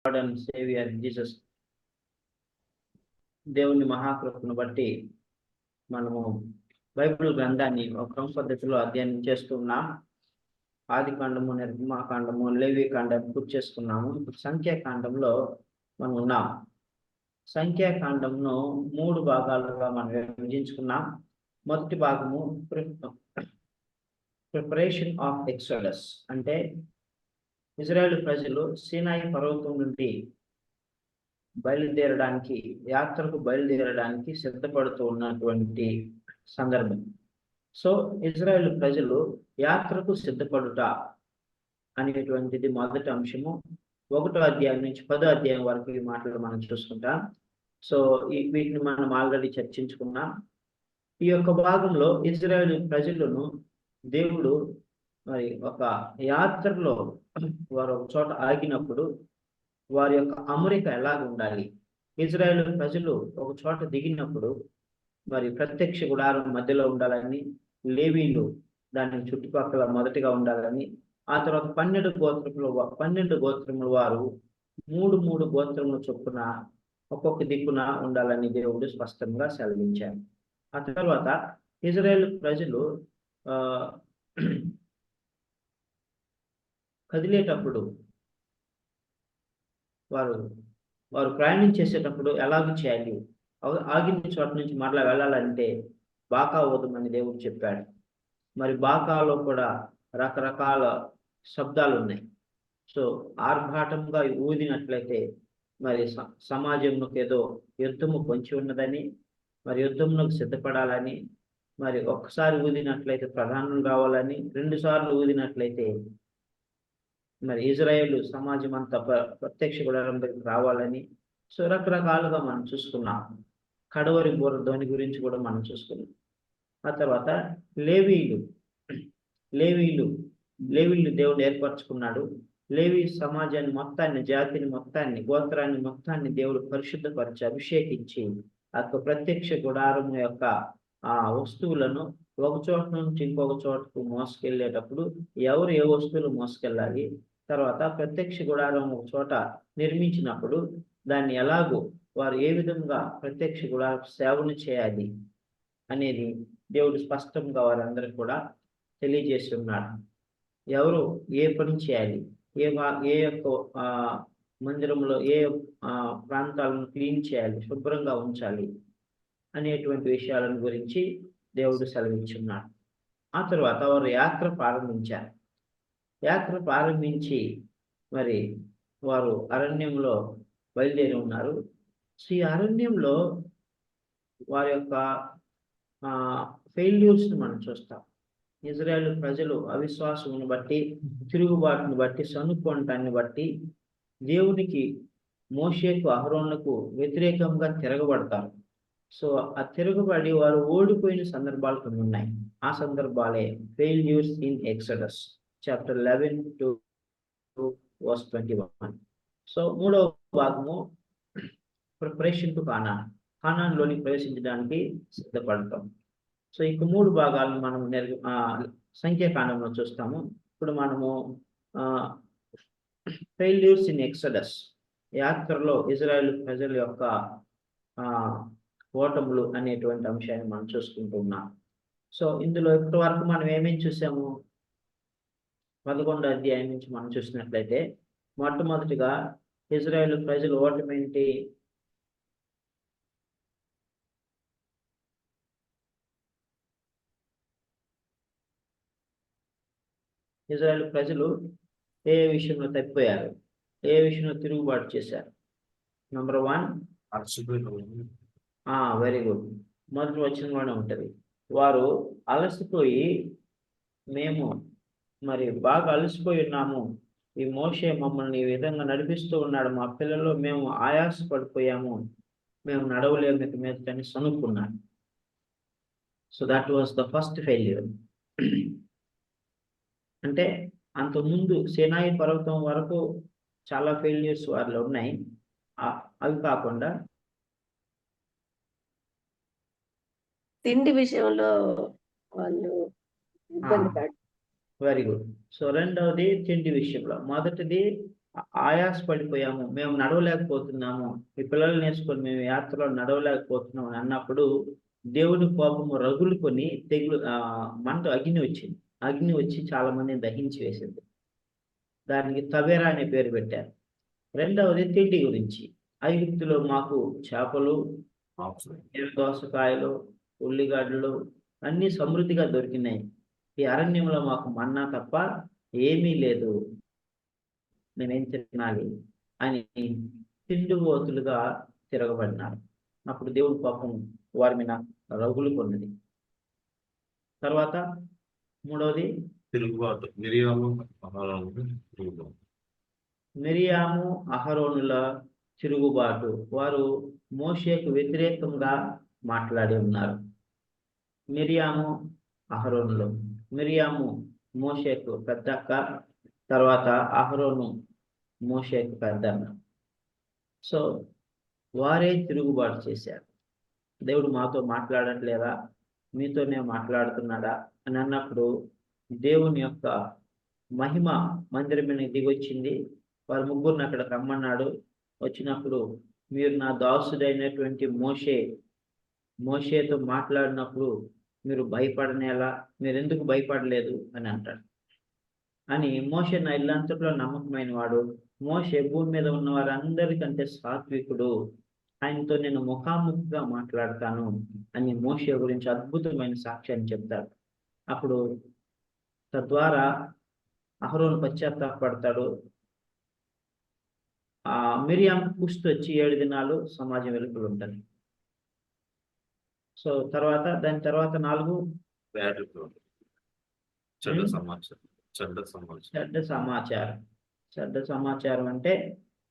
Lord and saviour Jesus దేవుని మహాకృపను బట్టి మనము బైబిల్ గ్రంథాన్ని ఒక క్రమ పద్ధతిలో అధ్యయనం చేస్తున్నాం. ఆది కాండము, నిర్గమాకాండము, లేవి కాండం పూర్తి చేసుకున్నాము. ఇప్పుడు సంఖ్యాకాండంలో మనం ఉన్నాం. సంఖ్యాకాండంను 3 భాగాలుగా మనం విభజించుకున్నాం. మొదటి భాగము ప్రిపరేషన్ ఆఫ్ ఎక్సోడస్, అంటే ఇజ్రాయేల్ ప్రజలు సీనాయి పర్వతం నుండి యాత్రకు బయలుదేరడానికి సిద్ధపడుతూ ఉన్నటువంటి సందర్భం. సో ఇజ్రాయేల్ ప్రజలు యాత్రకు సిద్ధపడుట అనేటువంటిది మొదటి అంశము. 1వ అధ్యాయం నుంచి 10వ అధ్యాయం వరకు ఈ మాటలు మనం చూసుకుంటాం. సో వీటిని మనం ఆల్రెడీ చర్చించుకున్నాం. ఈ యొక్క భాగంలో ఇజ్రాయేల్ ప్రజలను దేవుడు మరి ఒక యాత్రలో వారు ఒక చోట ఆగినప్పుడు వారి యొక్క అమరిక ఎలాగ ఉండాలి, ఇజ్రాయేల్ ప్రజలు ఒక చోట దిగినప్పుడు మరి ప్రత్యక్ష గుడారం మధ్యలో ఉండాలని, లేవీలు దాని చుట్టుపక్కల మొదటిగా ఉండాలని, ఆ తర్వాత 12 గోత్రముల వారు 3 గోత్రముల చొప్పున ఒక్కొక్క దిక్కున ఉండాలని దేవుడు స్పష్టంగా సెలవించారు. ఆ తర్వాత ఇజ్రాయేల్ ప్రజలు కదిలేటప్పుడు వారు ప్రయాణం చేసేటప్పుడు ఎలాగ చేయాలి, ఆగిన చోట నుంచి మరలా వెళ్ళాలంటే బాకా ఊదమని దేవుడు చెప్పాడు. మరి బాకాలో కూడా రకరకాల శబ్దాలు ఉన్నాయి. సో ఆర్భాటంగా ఊదినట్లయితే మరి సమాజంలోకి ఏదో యుద్ధము పొంచి ఉన్నదని, మరి యుద్ధంలోకి సిద్ధపడాలని, మరి ఒక్కసారి ఊదినట్లయితే ప్రధానులు కావాలని, 2 సార్లు ఊదినట్లయితే మరి ఇజ్రాయేల్ సమాజం అంతా ప్రత్యక్ష గుడారం దగ్గరికి రావాలని. సో రకరకాలుగా మనం చూసుకున్నాం. కడవరి బూర ధ్వని గురించి కూడా మనం చూసుకున్నాం. ఆ తర్వాత లేవీలు దేవుడు ఏర్పరచుకున్నాడు. లేవీ సమాజాన్ని మొత్తాన్ని, జాతిని మొత్తాన్ని, గోత్రాన్ని మొత్తాన్ని దేవుడు పరిశుద్ధపరిచి అభిషేకించి ఆ ప్రత్యక్ష గుడారం యొక్క ఆ వస్తువులను ఒక చోట నుంచి ఇంకొక చోటకు మోసుకెళ్ళేటప్పుడు ఎవరు ఏ వస్తువులు మోసుకెళ్ళాలి, తర్వాత ప్రత్యక్ష గుడారం ఒక చోట నిర్మించినప్పుడు దాన్ని ఎలాగో వారు ఏ విధంగా ప్రత్యక్ష గుడారం సేవను చేయాలి అనేది దేవుడు స్పష్టంగా వారందరూ కూడా తెలియజేసి ఉన్నాడు. ఎవరు ఏ పని చేయాలి, ఏ యొక్క మందిరంలో ఏ ప్రాంతాలను క్లీన్ చేయాలి, శుభ్రంగా ఉంచాలి అనేటువంటి విషయాలను గురించి దేవుడు సెలవించున్నాడు. ఆ తర్వాత వారు యాత్ర ప్రారంభించి మరి వారు అరణ్యంలో బయలుదేరి ఉన్నారు. సో ఈ అరణ్యంలో వారి యొక్క ఫెయిల్యూర్స్ మనం చూస్తాం. ఇజ్రాయేల్ ప్రజలు అవిశ్వాసమును బట్టి, తిరుగుబాటును బట్టి, సనుక్కోవటాన్ని బట్టి దేవునికి, మోషేకు, అహరోనులకు వ్యతిరేకంగా తిరగబడతారు. సో ఆ తిరగబడి వారు ఓడిపోయిన సందర్భాలు కొన్ని ఉన్నాయి. ఆ సందర్భాలే failures in Exodus chapter 11 to verse 21. So 3వ భాగము ప్రిపరేషన్ టు కానాన్లోని ప్రవేశించడానికి సిద్ధపడతాం. సో ఇంక 3 భాగాలను మనం సంఖ్యాకాండంలో చూస్తాము. ఇప్పుడు మనము ఫెయిల్యూర్స్ ఇన్ ఎక్సడస్, యాత్రలో ఇజ్రాయేల్ ప్రజల యొక్క ఓటములు అనేటువంటి అంశాన్ని మనం చూసుకుంటున్నాం. సో ఇందులో ఇప్పటి వరకు మనం ఏమేమి చూసాము? 11వ అధ్యాయం నుంచి మనం చూసినట్లయితే మొట్టమొదటిగా ఇజ్రాయేల్ ప్రజలు ఓటమి ఏంటి? ఇజ్రాయేల్ ప్రజలు ఏ విషయంలో తప్పిపోయారు, ఏ విషయంలో తిరుగుబాటు చేశారు? నంబర్ 1 వెరీ గుడ్, మొదటి వచనంలోనే ఉంటుంది. వారు అలసిపోయి, మేము మరి బాగా అలసిపోయి ఉన్నాము, ఈ మోషే మమ్మల్ని ఈ విధంగా నడిపిస్తూ ఉన్నాడు, మా పిల్లలు మేము ఆయాస పడిపోయాము, మేము నడవలేము ఇక మీద అని సనుక్కున్నాను. So that was the first failure. అంటే అంతకుముందు సీనాయి పర్వతం వరకు చాలా ఫెయిల్యూర్స్ వారిలో ఉన్నాయి. అవి కాకుండా తిండి విషయంలో వాళ్ళు ఇబ్బంది పడ్డారు. Very good. సో రెండవది తిండి విషయంలో. మొదటిది ఆయాసపడిపోయాము, మేము నడవలేకపోతున్నాము, ఈ పిల్లల్ని వేసుకొని మేము యాత్రలో నడవలేకపోతున్నాం అని అన్నప్పుడు దేవుని కోపము రగులుకొని మంట అగ్ని వచ్చింది. అగ్ని వచ్చి చాలా మందిని దహించి వేసింది. దానికి తవేరా అనే పేరు పెట్టారు. రెండవది తిండి గురించి. ఐగుప్తులో మాకు చేపలు, దోసకాయలు, ఉల్లిగడ్డలు అన్నీ సమృద్ధిగా దొరికినాయి. ఈ అరణ్యంలో మాకు మన్నా తప్ప ఏమీ లేదు, మేమేం తినాలి అని తిండిపోతులుగా తిరగబడినారు. అప్పుడు దేవుడి కోపం వారి మీద రగులుకొన్నది. తర్వాత మూడవది తిరుగుబాటు. మిరియాము అహరోనుల తిరుగుబాటు. వారు మోషేకు వ్యతిరేకంగా మాట్లాడి ఉన్నారు. మిరియాము అహరోనులు. మిరియాము మోషేకు పెద్దక్క, తర్వాత అహరోను మోషేకు పెద్దన్న. సో వారే తిరుగుబాటు చేశారు. దేవుడు మాతో మాట్లాడట్లేదా, మీతోనే మాట్లాడుతున్నాడా అని అన్నప్పుడు దేవుని యొక్క మహిమ మందిరం మీద దిగొచ్చింది. వారు ముగ్గురిని అక్కడ రమ్మన్నాడు. వచ్చినప్పుడు మీరు నా దాసుడైనటువంటి మోషేతో మాట్లాడినప్పుడు మీరు భయపడనేలా, మీరు ఎందుకు భయపడలేదు అని అంటాడు. అని మోషే నా ఇల్లంతట్లో నమ్మకమైన వాడు, మోషే భూమి మీద ఉన్న వారందరికంటే సాత్వికుడు, ఆయనతో నేను ముఖాముఖిగా మాట్లాడతాను అని మోషే గురించి అద్భుతమైన సాక్ష్యాన్ని చెప్తాడు. అప్పుడు తద్వారా అహరోను పశ్చాత్తాపడతాడు. మిరియాం కుష్టి వచ్చి 7 దినాలు సమాజం వెలుపల ఉంటుంది. సో దాని తర్వాత 4 చెడ్డ సమాచారం అంటే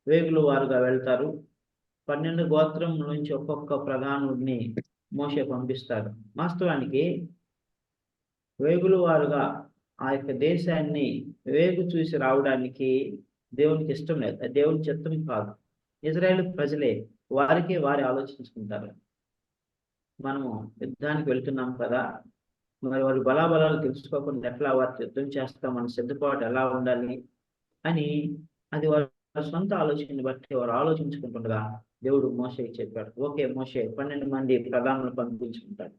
వేగులు వారుగా వెళ్తారు. 12 గోత్రం నుంచి ఒక్కొక్క ప్రధానుడిని మోషే పంపిస్తారు. వాస్తవానికి వేగులు వారుగా ఆ యొక్క దేశాన్ని వేగు చూసి రావడానికి దేవునికి ఇష్టం లేదు, అది దేవుని చిత్తం కాదు. ఇజ్రాయేల్ ప్రజలే వారికి వారి ఆలోచించుకుంటారు. మనము యుద్ధానికి వెళ్తున్నాం కదా, మరి వారి బలాబలాలు తెలుసుకోకుండా ఎట్లా వారి యుద్ధం చేస్తాం, మన సిద్ధపాటు ఎలా ఉండాలి అని అది వారి సొంత ఆలోచనని బట్టి వారు ఆలోచించుకుంటుండగా దేవుడు మోషేకి చెప్పాడు. ఓకే మోషే 12 మంది ప్రధానులు పంపించుకుంటాడు.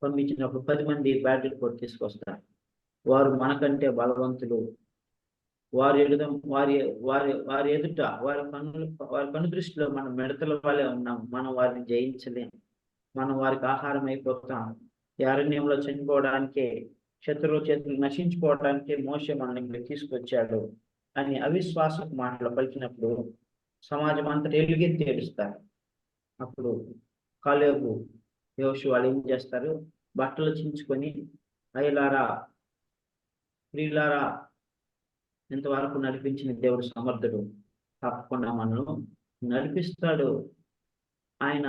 పంపించినప్పుడు 10 మంది బ్యాటిల్ రిపోర్ట్ తీసుకొస్తారు. వారు మనకంటే బలవంతులు, వారి ఎదుట వారి కన్ను దృష్టిలో మనం మిడతల వాళ్ళే ఉన్నాం, మనం వారిని జయించలేము, మనం వారికి ఆహారం అయిపోతాం, ఈ అరణ్యంలో చనిపోవడానికే, శత్రువుల చేతులు నశించుకోవడానికే మోషే మనల్ని తీసుకొచ్చాడు అని అవిశ్వాసపు మాటలు పలికినప్పుడు సమాజం అంతటా ఎలుగెత్తి ఏడుస్తారు. అప్పుడు కాలేబు, యోషువ వాళ్ళు ఏం చేస్తారు, బట్టలు చించుకొని అయ్యలారా ప్రియులారా, ఇంతవరకు నడిపించిన దేవుడు సమర్థుడు, తప్పకుండా మనను నడిపిస్తాడు, ఆయన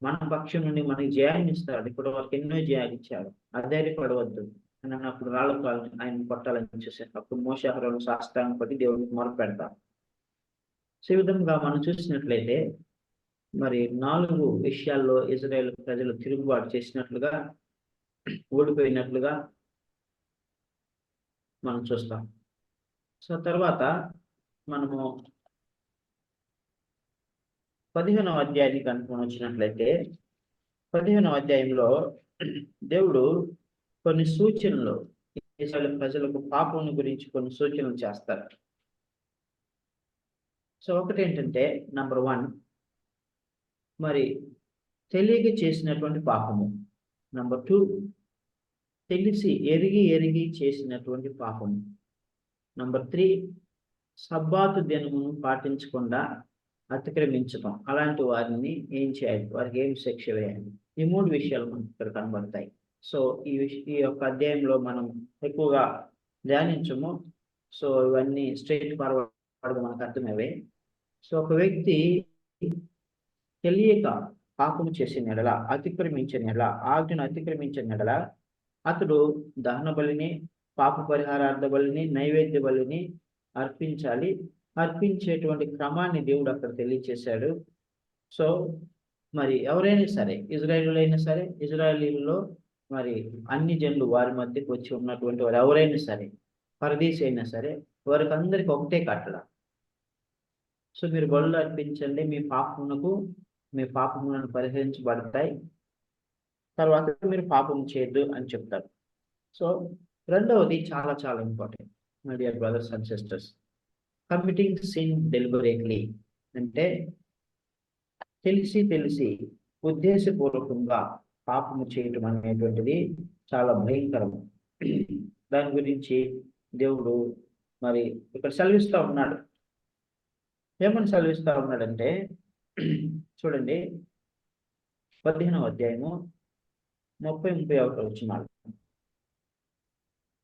మన పక్షం నుండి మనకి జయాన్ని ఇస్తాడు, ఇప్పుడు వాళ్ళకి ఎన్నో జయాలు ఇచ్చాడు, అధైర్యపడవద్దు అని అన్నప్పుడు రాళ్ళకు ఆయన కొట్టాలని చూశారు. అప్పుడు మోషే అహరోను సాష్టాంగం పడి దేవుడికి మొర పెడతారు. సో ఈ విధంగా మనం చూసినట్లయితే మరి 4 విషయాల్లో ఇజ్రాయేల్ ప్రజలు తిరుగుబాటు చేసినట్లుగా, ఓడిపోయినట్లుగా మనం చూస్తాం. సో తర్వాత మనము 15వ అధ్యాయానికి కనుక్కొని వచ్చినట్లయితే 15వ అధ్యాయంలో దేవుడు కొన్ని సూచనలు ఇశ్రాయేలు ప్రజలకు పాపం గురించి కొన్ని సూచనలు చేస్తారు. సో ఒకటి ఏంటంటే నంబర్ 1 మరి తెలియక చేసినటువంటి పాపము. నంబర్ 2 తెలిసి ఎరిగి చేసినటువంటి పాపము. నంబర్ 3 సబ్బాతు దినమును పాటించకుండా అతిక్రమించడం. అలాంటి వారిని ఏం చేయాలి, వారికి ఏం శిక్ష వేయాలి, ఈ 3 విషయాలు మనకు ఇక్కడ కనబడతాయి. సో ఈ యొక్క అధ్యాయంలో మనం ఎక్కువగా ధ్యానించము. సో ఇవన్నీ స్ట్రైట్ ఫార్వర్డ్గా మనకు అర్థమయ్యాయి. సో ఒక వ్యక్తి తెలియక పాపము చేసిన ఎడల, అతిక్రమించిన ఎడల, ఆజ్ఞను అతిక్రమించిన ఎడల అతడు దహన బలిని, పాప పరిహారార్థ బలిని, నైవేద్య బలిని అర్పించాలి. అర్పించేటువంటి క్రమాన్ని దేవుడు అక్కడ తెలియచేశాడు. సో మరి ఎవరైనా సరే, ఇజ్రాయేలీలైనా సరే, ఇజ్రాయేలీలలో మరి అన్ని జనులు వారి మధ్యకు వచ్చి ఉన్నటువంటి వారు ఎవరైనా సరే, పరదేశి అయినా సరే, వారికి అందరికి ఒకటే కట్టడ. సో మీరు బలులు అర్పించండి, మీ పాపములను పరిహరించబడతాయి, తర్వాత మీరు పాపం చేయొద్దు అని చెప్తారు. సో రెండవది చాలా చాలా important my dear brothers and sisters. Committing sin deliberately అంటే తెలిసి ఉద్దేశపూర్వకంగా పాపము చేయటం అనేటువంటిది చాలా భయంకరం. దాని గురించి దేవుడు మరి ఇక్కడ సెలవిస్తా ఉన్నాడు. ఏమని సెలవిస్తా ఉన్నాడంటే చూడండి, 15వ అధ్యాయము 30-31 వచనాలు.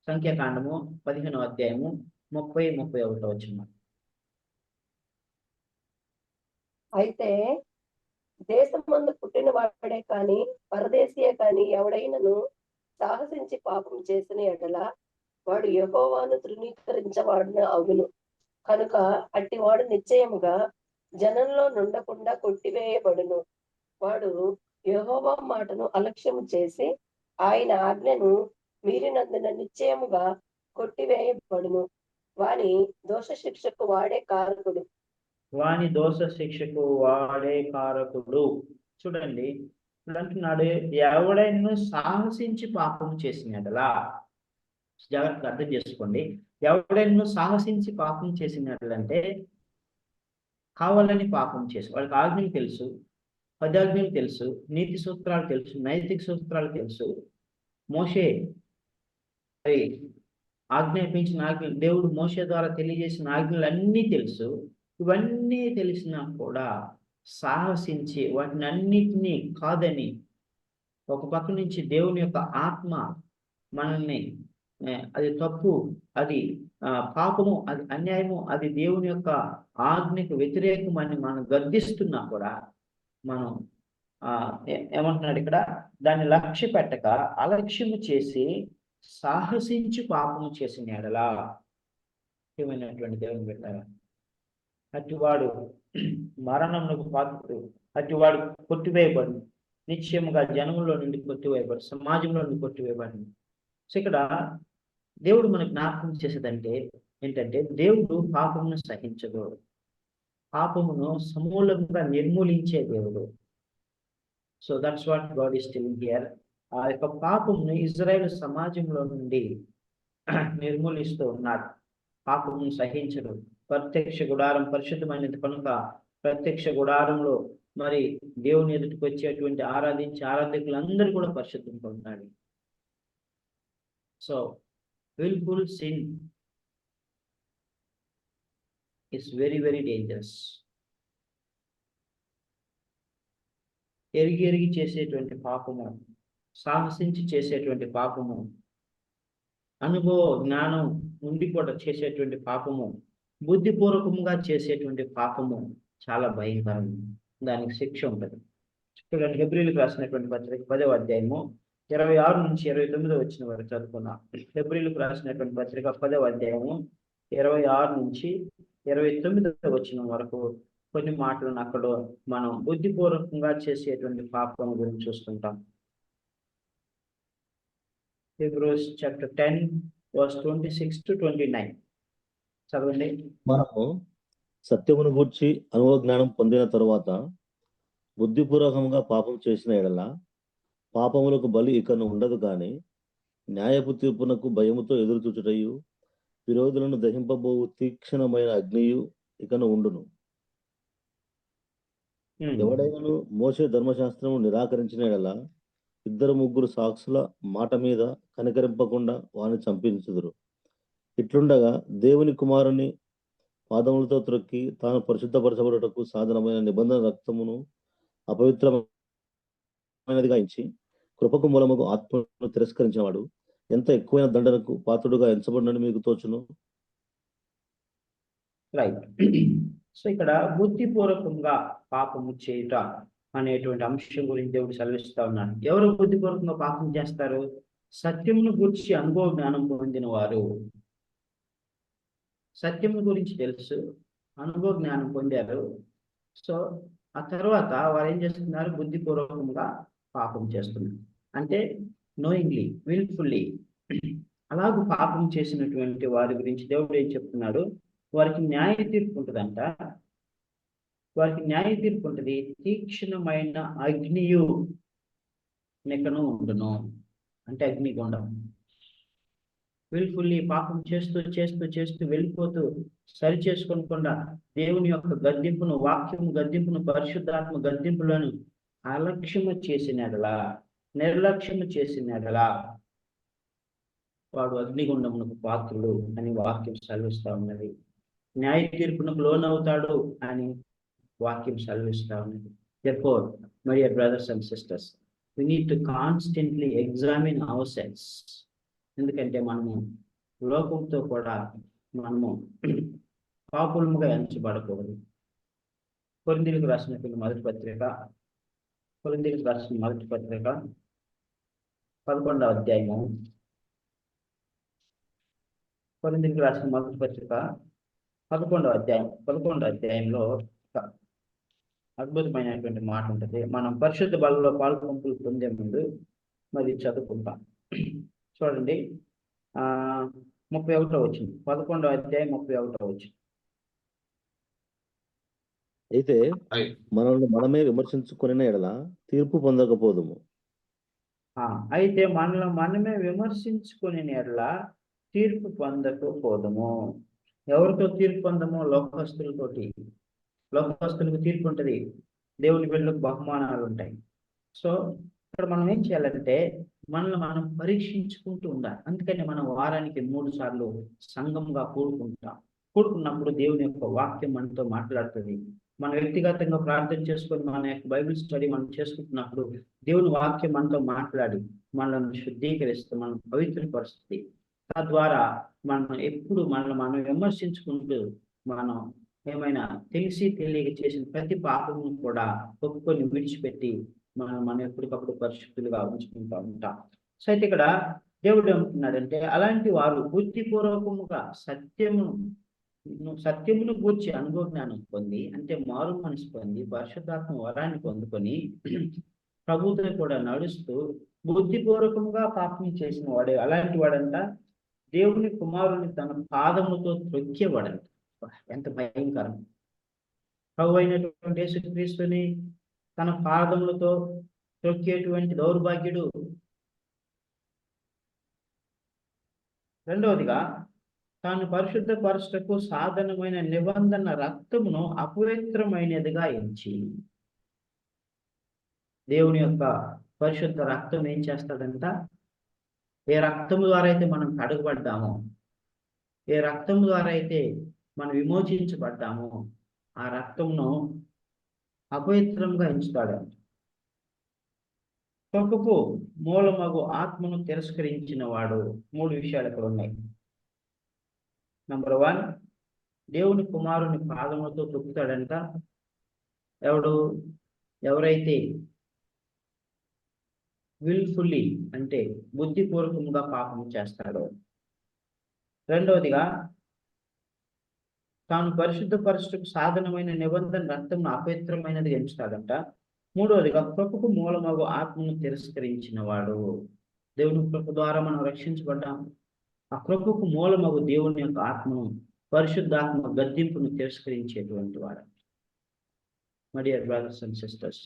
సంఖ్యాకాండము 15వ అధ్యాయము 30-31 వచనాలు. అయితే దేశమందు పుట్టిన వాడే కాని పరదేశీయే కాని ఎవడైనను సాహసించి పాపం చేసిన ఎడల వాడు యెహోవాను తృణీకరించవాడున అగును. కనుక అట్టివాడు నిశ్చయముగా జనంలో నుండకుండా కొట్టివేయబడును. వాడు యెహోవా మాటను అలక్ష్యము చేసి ఆయన ఆజ్ఞను మీరినందున నిశ్చయముగా కొట్టివేయబడును. వాని దోష శిక్షకు వాడే కారకుడు. చూడండి, ఇప్పుడు అంటున్నాడు, ఎవడైనా సాహసించి పాపం చేసినట్లా, జాగ్రత్తగా అర్థం చేసుకోండి. ఎవడైనా సాహసించి పాపం చేసినట్లంటే కావాలని పాపం చేసి, వాళ్ళకి ఆజ్ఞలు తెలుసు, పదాజ్ఞలు తెలుసు, నీతి సూత్రాలు తెలుసు, నైతిక సూత్రాలు తెలుసు. మోషే మరి ఆజ్ఞాపించిన ఆజ్ఞలు, దేవుడు మోషే ద్వారా తెలియజేసిన ఆజ్ఞలు అన్నీ తెలుసు. ఇవన్నీ తెలిసినా కూడా సాహసించి వాటిని అన్నిటినీ కాదని, ఒక పక్క నుంచి దేవుని యొక్క ఆత్మ మనల్ని అది తప్పు, అది పాపము, అది అన్యాయము, అది దేవుని యొక్క ఆజ్ఞకు వ్యతిరేకమని మనం గర్దిస్తున్నా కూడా మనం ఏమంటున్నాడు ఇక్కడ, దాన్ని లక్ష్య పెట్టక అలక్ష్యము చేసి సాహసించి పాపము చేసిన ఎడలా ఏమైనటువంటి దేవుని పెట్టారా, అట్టివాడు మరణమునకు పాత్రుడు, అట్టివాడు కొట్టివేయబడు, నిశ్చయముగా జనములో నుండి కొట్టివేయబడు, సమాజంలో నుండి కొట్టివేయబడి. సో ఇక్కడ దేవుడు మనకు జ్ఞాపకం చేసేదంటే ఏంటంటే, దేవుడు పాపమును సహించడు, పాపమును సమూలంగా నిర్మూలించే దేవుడు. So that's what God is telling here. ఆ యొక్క పాపమును ఇజ్రాయేల్ సమాజంలో నుండి నిర్మూలిస్తూ ఉన్నాడు. పాపమును సహించడు. ప్రత్యక్ష గుడారం పరిశుద్ధమైనది కనుక ప్రత్యక్ష గుడారంలో మరి దేవుని ఎదుటికి వచ్చేటువంటి ఆరాధికులందరూ కూడా పరిశుద్ధంగా ఉన్నాడు. So willful sin is very very dangerous. ఎరిగి చేసేటువంటి పాపము, సాహసించి చేసేటువంటి పాపము, అనుభవ జ్ఞానం ఉండి కూడా చేసేటువంటి పాపము, బుద్ధిపూర్వకంగా చేసేటువంటి పాపము చాలా భయంకరం. దానికి శిక్ష ఉంటుంది. చూడండి, హెబ్రీయులకు రాసినటువంటి పత్రిక 10వ అధ్యాయము 26-29 వచ్చిన వరకు చదువుకున్నాం. హెబ్రీయులకు రాసినటువంటి పత్రిక 10వ అధ్యాయము 26-29 వచ్చిన వరకు కొన్ని మాటలను అక్కడ మనం బుద్ధిపూర్వకంగా చేసేటువంటి పాపం గురించి చూస్తుంటాం. హెబ్రీస్ చాప్టర్ 10 verse 26-29 చదవండి. మనము సత్యమును గూర్చి అనుభవ జ్ఞానం పొందిన తరువాత బుద్ధిపూర్వకంగా పాపం చేసిన ఎడల పాపములకు బలి ఇకను ఉండదు, కానీ న్యాయపు తీర్పునకు భయముతో ఎదురు చూచుటయు విరోధులను దహింపబోవు తీక్షణమైన అగ్నియు ఇకను ఉండును. ఎవడైనను మోషే ధర్మశాస్త్రము నిరాకరించిన ఎడల 2-3 సాక్షుల మాట మీద కనికరింపకుండా వాని చంపించుదురు. ఇట్లుండగా దేవుని కుమారుని పాదములతో త్రొక్కి తాను పరిశుద్ధపరచబడుటకు సాధనమైన నిబంధన రక్తమును అపవిత్రమైనదిగా ఎంచి కృపకు మూలముకు ఆత్మను తిరస్కరించిన వాడు ఎంత ఎక్కువైన దండనకు పాత్రుడుగా ఎంచబడినని మీకు తోచును. రైట్. సో ఇక్కడ బుద్ధిపూర్వకంగా పాపము చేయుట అనేటువంటి అంశం గురించి దేవుడు సెలవిస్తా ఉన్నాడు. ఎవరు బుద్ధిపూర్వకంగా పాపం చేస్తారు? సత్యమును గురించి అనుభవ జ్ఞానం పొందిన వారు. సత్యము గురించి తెలుసు, అనుభవ జ్ఞానం పొందారు. సో ఆ తర్వాత వారు ఏం చేస్తున్నారు? బుద్ధిపూర్వకంగా పాపం చేస్తున్నారు. అంటే నోయింగ్లీ, విల్ఫుల్లీ. అలాగూ పాపం చేసినటువంటి వారి గురించి దేవుడు ఏం చెప్తున్నాడు? వారికి న్యాయ తీర్పు ఉంటుందంట. వారికి న్యాయ తీర్పు ఉంటుంది. తీక్షణమైన అగ్నియు నికను ఉండును, అంటే అగ్నిగుండం. విల్ఫుల్లీ పాపం చేస్తూ చేస్తూ చేస్తూ వెళ్ళిపోతూ సరి చేసుకోకుండా దేవుని యొక్క గద్దింపును, వాక్యము గద్దింపును, పరిశుద్ధాత్మ గద్దింపులను అలక్ష్యము చేసినట్లా, నిర్లక్ష్యము చేసినట్లా వాడు అగ్నిగుండమునకు పాత్రుడు అని వాక్యం సెలవిస్తా ఉన్నది. న్యాయ తీర్పునకు లోనవుతాడు అని వాక్యం సెలవిస్తా ఉన్నది. Therefore, my dear brothers and sisters, we need to constantly examine ourselves. ఎందుకంటే మనము లోకంతో కూడా మనము పాపులముగా ఎంచబడకూడదు. కొరింథీయులకు రాసిన మొదటి పత్రిక 11వ అధ్యాయము, కొరింథీయులకు రాసిన మొదటి పత్రిక 11వ అధ్యాయంలో అద్భుతమైనటువంటి మాట ఉంటుంది. మనం పరిశుద్ధ బలలో పాల్పంపులు పొందే ముందు మరి చదువుకుంటాం. చూడండి, 31వ వచనం, 11వ అధ్యాయం 31వ వచనం. అయితే మనల్ని మనమే విమర్శించుకునే ఎడల తీర్పు పొందకపోదుము. అయితే మనల్ని మనమే విమర్శించుకునే ఎడల తీర్పు పొందకపోదుము. ఎవరితో తీర్పు పొందము? లోకస్తులతోటి. లోకస్తులకు తీర్పు ఉంటుంది, దేవుని బిడ్డలకు బహుమానాలు ఉంటాయి. సో ఇక్కడ మనం ఏం చేయాలంటే మనల్ని మనం పరీక్షించుకుంటూ ఉండాలి. అందుకని మనం వారానికి 3 సార్లు సంఘంగా కూడుకున్నప్పుడు దేవుని యొక్క వాక్యం మనతో మాట్లాడుతుంది. మన వ్యక్తిగతంగా ప్రార్థన చేసుకొని మన యొక్క బైబిల్ స్టడీ మనం చేసుకుంటున్నప్పుడు దేవుని వాక్యం మనతో మాట్లాడి మనల్ని శుద్ధీకరిస్తూ మనం పవిత్రపరుస్తుంది. తద్వారా మనం ఎప్పుడు మనల్ని మనం విమర్శించుకుంటూ మనం ఏమైనా తెలిసి తెలియక చేసిన ప్రతి పాపమును కూడా ఒప్పుకొని విడిచిపెట్టి మనం ఎప్పటికప్పుడు పరిశుద్ధులుగా ఉంచుకుంటూ ఉంటాం. సో అయితే ఇక్కడ దేవుడు ఏమంటున్నాడంటే అలాంటి వారు బుద్ధిపూర్వకముగా సత్యమును గూర్చి అనుభవ జ్ఞానం పొంది, అంటే మారు మనసు పొంది పరిశుద్ధాత్మ వరాన్ని పొందుకొని ప్రభుతో కూడా నడుస్తూ బుద్ధిపూర్వకంగా పాపం చేసిన వాడే అలాంటి వాడంట దేవుని కుమారుని తన పాదములతో త్రొక్కేవాడంట. ఎంత భయంకరం! ప్రభు అయినటువంటి యేసుక్రీస్తుని తన పాదములతో త్రొక్కేటువంటి దౌర్భాగ్యుడు. రెండవదిగా, తాను పరిశుద్ధపరచుటకు సాధనమైన నిబంధన రక్తమును అపవిత్రమైనదిగా ఎంచి, దేవుని యొక్క పరిశుద్ధ రక్తం ఏం చేస్తాడంట? ఏ రక్తము ద్వారా అయితే మనం కడగబడ్డామో, ఏ రక్తం ద్వారా అయితే మనం విమోచించబడ్డామో ఆ రక్తంను అపవిత్రంగా ఎంచుతాడంట. కృపకు మూలమగు ఆత్మను తిరస్కరించిన వాడు. 3 విషయాలు ఇక్కడ ఉన్నాయి. నంబర్ 1, దేవుని కుమారుని పాదములతో తొక్కుతాడంట ఎవరైతే విల్ఫుల్లీ అంటే బుద్ధిపూర్వకంగా పాపం చేస్తాడో. రెండవదిగా, తాను పరిశుద్ధపరచుటకు సాధనమైన నిబంధన రక్తంను అపవిత్రమైనది ఎంచుతాడంట. మూడవదిగా, కృపకు మూలమగు ఆత్మను తిరస్కరించిన వాడు. దేవుని కృప ద్వారా మనం రక్షించబడ్డాం. ఆ కృపకు మూలమగు దేవుని యొక్క ఆత్మను, పరిశుద్ధాత్మ గద్దింపును తిరస్కరించేటువంటి వాడు. My dear brothers and sisters,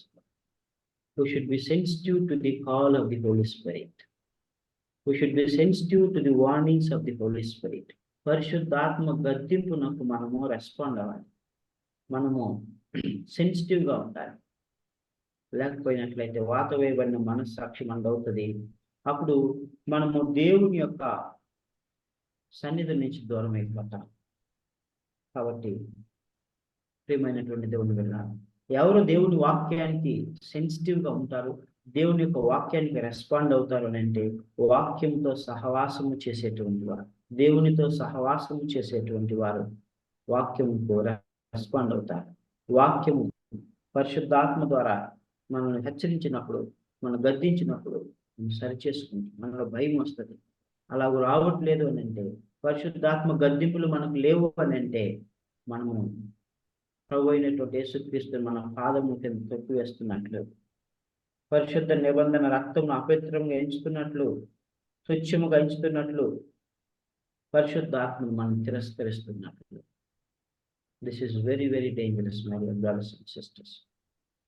we should be sensitive to the call of the Holy Spirit. We should be sensitive to the warnings of the Holy Spirit. పరిశుద్ధాత్మ గద్దింపునకు మనము రెస్పాండ్ అవ్వాలి. మనము సెన్సిటివ్గా ఉండాలి. లేకపోయినట్లయితే వాత వేయబడిన మనస్సాక్షి మనదవుతుంది. అప్పుడు మనము దేవుని యొక్క సన్నిధి నుంచి దూరం అయిపోతాం. కాబట్టి ప్రియమైనటువంటి దేవుని వెళ్ళాలి, ఎవరు దేవుని వాక్యానికి సెన్సిటివ్గా ఉంటారు, దేవుని యొక్క వాక్యానికి రెస్పాండ్ అవుతారు అని అంటే వాక్యంతో సహవాసము చేసేటువంటి వారు, దేవునితో సహవాసము చేసేటువంటి వారు వాక్యముకు రెస్పాండ్ అవుతారు. వాక్యము పరిశుద్ధాత్మ ద్వారా మనల్ని హెచ్చరించినప్పుడు, మనం గద్దించినప్పుడు మనం సరిచేసుకుంటాం. మనలో భయం వస్తుంది. అలా రావట్లేదు అని అంటే, పరిశుద్ధాత్మ గద్దింపులు మనకు లేవు అని అంటే, మనము ప్రభు అయినటువంటి యేసుక్రీస్తు మన పాదము కింద తొక్కి వేస్తున్నట్లు, పరిశుద్ధ నిబంధన రక్తమును అపవిత్రంగా ఎంచుతున్నట్లు, స్వచ్ఛముగా ఎంచుతున్నట్లు, పరిశుద్ధాత్మను మనం తిరస్కరిస్తున్నట్లు. This is very, very dangerous, my dear brothers and sisters.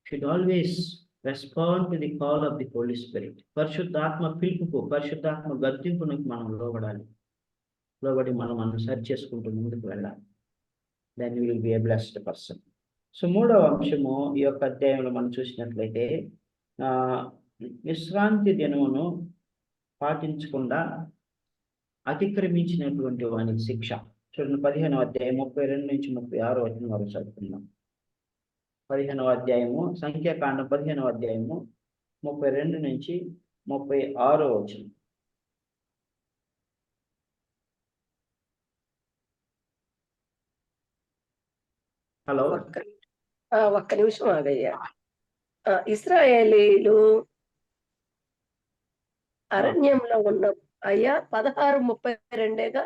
Should always respond to the call of the Holy Spirit. పరిశుద్ధాత్మ పిలుపుకు, పరిశుద్ధాత్మ గద్దింపునకు మనం లోబడి మనం సరి చేసుకుంటూ ముందుకు వెళ్ళాలి. Then you will be a blessed person. So మూడవ అంశము ఈ యొక్క అధ్యాయంలో మనం చూసినట్లయితే విశ్రాంతి దినమును పాటించకుండా అతిక్రమించినటువంటి వానికి శిక్ష. చూడండి 15వ అధ్యాయం 32 నుంచి 36 వచనం వరకు చదువుకుందాం. 15వ అధ్యాయము సంఖ్యాకాండం 15వ అధ్యాయము 32 నుంచి 36 వచనం. హలో, ఒక్క నిమిషం ఆగయ్యా. ఇశ్రాయేలీలు అరణ్యంలో ఉన్న అయ్యా 16:32గా.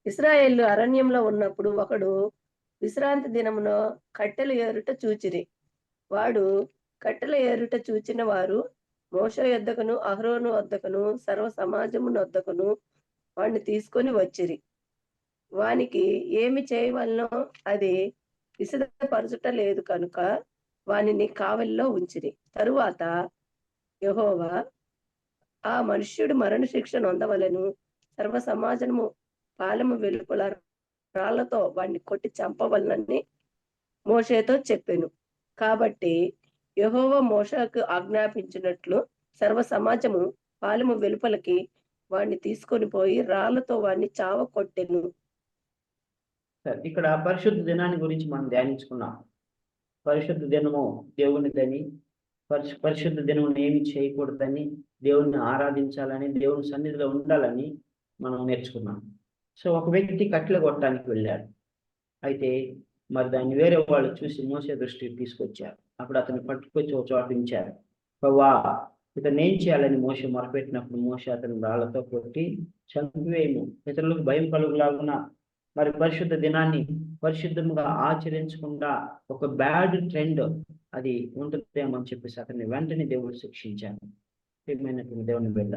ఇశ్రాయేలు అరణ్యంలో ఉన్నప్పుడు ఒకడు విశ్రాంతి దినమున కట్టెలు ఏరుట చూచిరి. వాడు కట్టెల ఏరుట చూచిన వారు మోషే యొద్దకును అహరోను వద్దకును సర్వ సమాజమును వద్దకును వాడిని తీసుకొని వచ్చిరి. వానికి ఏమి చేయవలనో అది విశదపరచుట లేదు కనుక వానిని కావలిలో ఉంచిరి. తరువాత యెహోవా ఆ మనుష్యుడు మరణ శిక్ష నొందవలెను, సర్వ సమాజము పాలెము వెలుపల రాళ్లతో వాడిని కొట్టి చంపవలనని మోషేతో చెప్పెను. కాబట్టి యెహోవా మోషేకు ఆజ్ఞాపించినట్లు సర్వ సమాజము పాలెము వెలుపలకి వాడిని తీసుకొని పోయి రాళ్లతో వాడిని చావ కొట్టెను. ఇక్కడ పరిశుద్ధ దినాన్ని గురించి మనం ధ్యానించుకున్నాం. పరిశుద్ధ దినము దేవునిదని, పరిశుద్ధ దినమును ఏమి చేయకూడదని, దేవుణ్ణి ఆరాధించాలని, దేవుని సన్నిధిలో ఉండాలని మనం నేర్చుకున్నాం. సో ఒక వ్యక్తి కట్టెలు కొట్టడానికి వెళ్ళాడు. అయితే మరి దాన్ని వేరే వాళ్ళు చూసి మోసే దృష్టికి తీసుకొచ్చారు. అప్పుడు అతన్ని పట్టుకొచ్చి ఒక చోట ఉంచారు. వా ఇతను ఏం చేయాలని మోసే మొరపెట్టినప్పుడు మోసే అతను రాళ్లతో కొట్టి చంపివేయము, ఇతరులకు భయం కలుగులాగున మరి పరిశుద్ధ దినాన్ని పరిశుద్ధంగా ఆచరించకుండా ఒక బ్యాడ్ ట్రెండ్ అది ఉంటుందేమో అని చెప్పేసి అతన్ని వెంటనే దేవుడు శిక్షించాడు. ప్రియమైనటువంటి దేవుని బిడ్డ,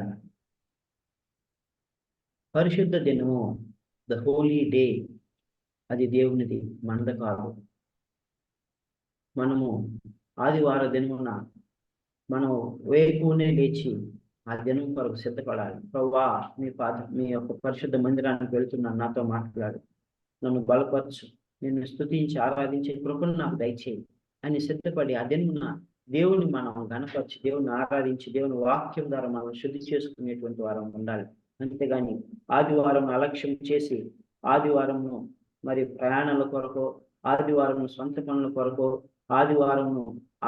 పరిశుద్ధ దినము, ద హోలీ డే, అది దేవునిది, మనది కాదు. మనము ఆదివార దినమున మనం వేకునే లేచి ఆ దినం కొరకు సిద్ధపడాలి. ప్రభువా, మీ యొక్క పరిశుద్ధ మందిరానికి వెళుతున్నాను, నాతో మాట్లాడు, నన్ను బలపరచు, నిన్ను స్తుతించి ఆరాధించే కృపను నాకు దయచేయి అని సిద్ధపడి ఆ దినమున దేవుని మనం గణపరిచి, దేవుని ఆరాధించి, దేవుని వాక్యం ద్వారా మనం శుద్ధి చేసుకునేటువంటి వారం ఉండాలి. అంతేగాని ఆదివారం అలక్ష్యం చేసి ఆదివారంను మరి ప్రయాణాల కొరకు, ఆదివారం సొంత పనుల కొరకు, ఆదివారం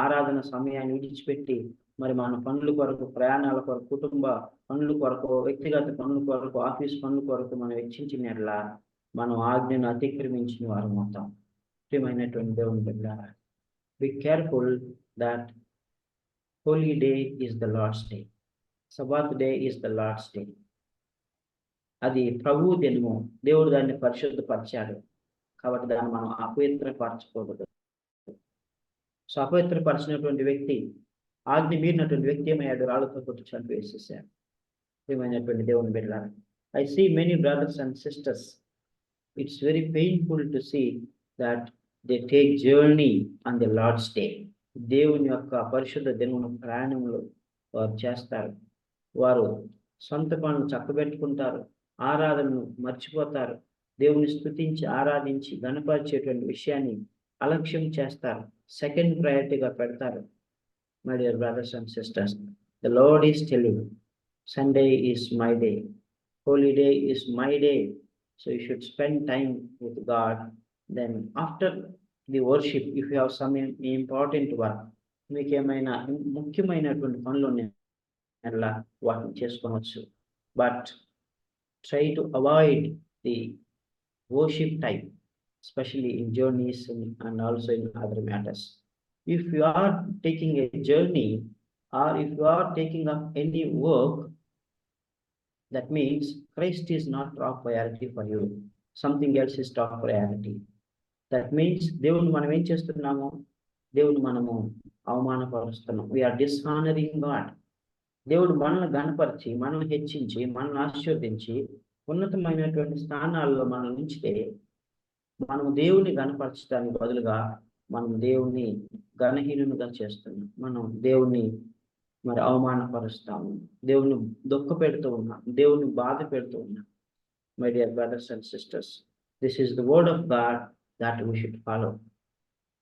ఆరాధన సమయాన్ని విడిచిపెట్టి మరి మన పనుల కొరకు, ప్రయాణాల కొరకు, కుటుంబ పనుల కొరకు, వ్యక్తిగత పనుల కొరకు, ఆఫీస్ పనుల కొరకు మనం వెచ్చించినట్లా మనం ఆజ్ఞను అతిక్రమించిన వారు మొత్తం. ప్రియమైనటువంటి దేవుని బిడ్డలారా, be careful that holy day is the Lord's day, sabbath day is the Lord's day. అది ప్రభువు దినము, దేవుడు దాన్ని పరిశుద్ధపరిచాడు కాబట్టి దాన్ని మనం అపవిత్రపరచకూడదు. సో అపవిత్రపరిచినటువంటి వ్యక్తి, ఆజ్ఞ మీరినటువంటి వ్యక్తి ఏమయ్యాడు? రాళ్ళతో కొట్టి చంపివేసేసాడు. ఏమైనటువంటి దేవుని బిడ్డలారా, I see many brothers and sisters, it's very painful to see that they take journey on the Lord's day. దేవుని యొక్క పరిశుద్ధ దినమును ప్రయాణంలో వారు చేస్తారు. వారు సొంత పనులు చక్కబెట్టుకుంటారు, ఆరాధనను మర్చిపోతారు, దేవుని స్తుతించి ఆరాధించి గణపరిచేటువంటి విషయాన్ని అలక్ష్యం చేస్తారు, సెకండ్ ప్రయారిటీగా పెడతారు. My dear brothers and sisters, the Lord is telling, Sunday is my day, holy day is my day, so you should spend time with God. Then after the worship, if you have some important work, మీకు ఏమైనా ముఖ్యమైనటువంటి పనులు అలా వాటిని చేసుకోవచ్చు. But try to avoid the worship time, especially in journeys and also in other matters. If you are taking a journey or if you are taking up any work, that means Christ is not top priority for you. Something else is top priority. That means దేవుని మనం ఏం చేస్తున్నాము? దేవుని మనము అవమానపరుస్తున్నాం. We are dishonoring God. దేవుడు మనల్ని గణపరిచి, మనల్ని హెచ్చించి, మనల్ని ఆశీర్వదించి ఉన్నతమైనటువంటి స్థానాల్లో మనం ఉంచితే మనం దేవుని గణపరచడానికి బదులుగా మనం దేవుణ్ణి గణహీనునిగా చేస్తున్నాం. మనం దేవుణ్ణి మరి అవమానపరుస్తాము, దేవుని దుఃఖ పెడుతూ ఉన్నాం, దేవుని బాధ పెడుతూ ఉన్నాం. My dear brothers and sisters, this is the word of God that we should follow.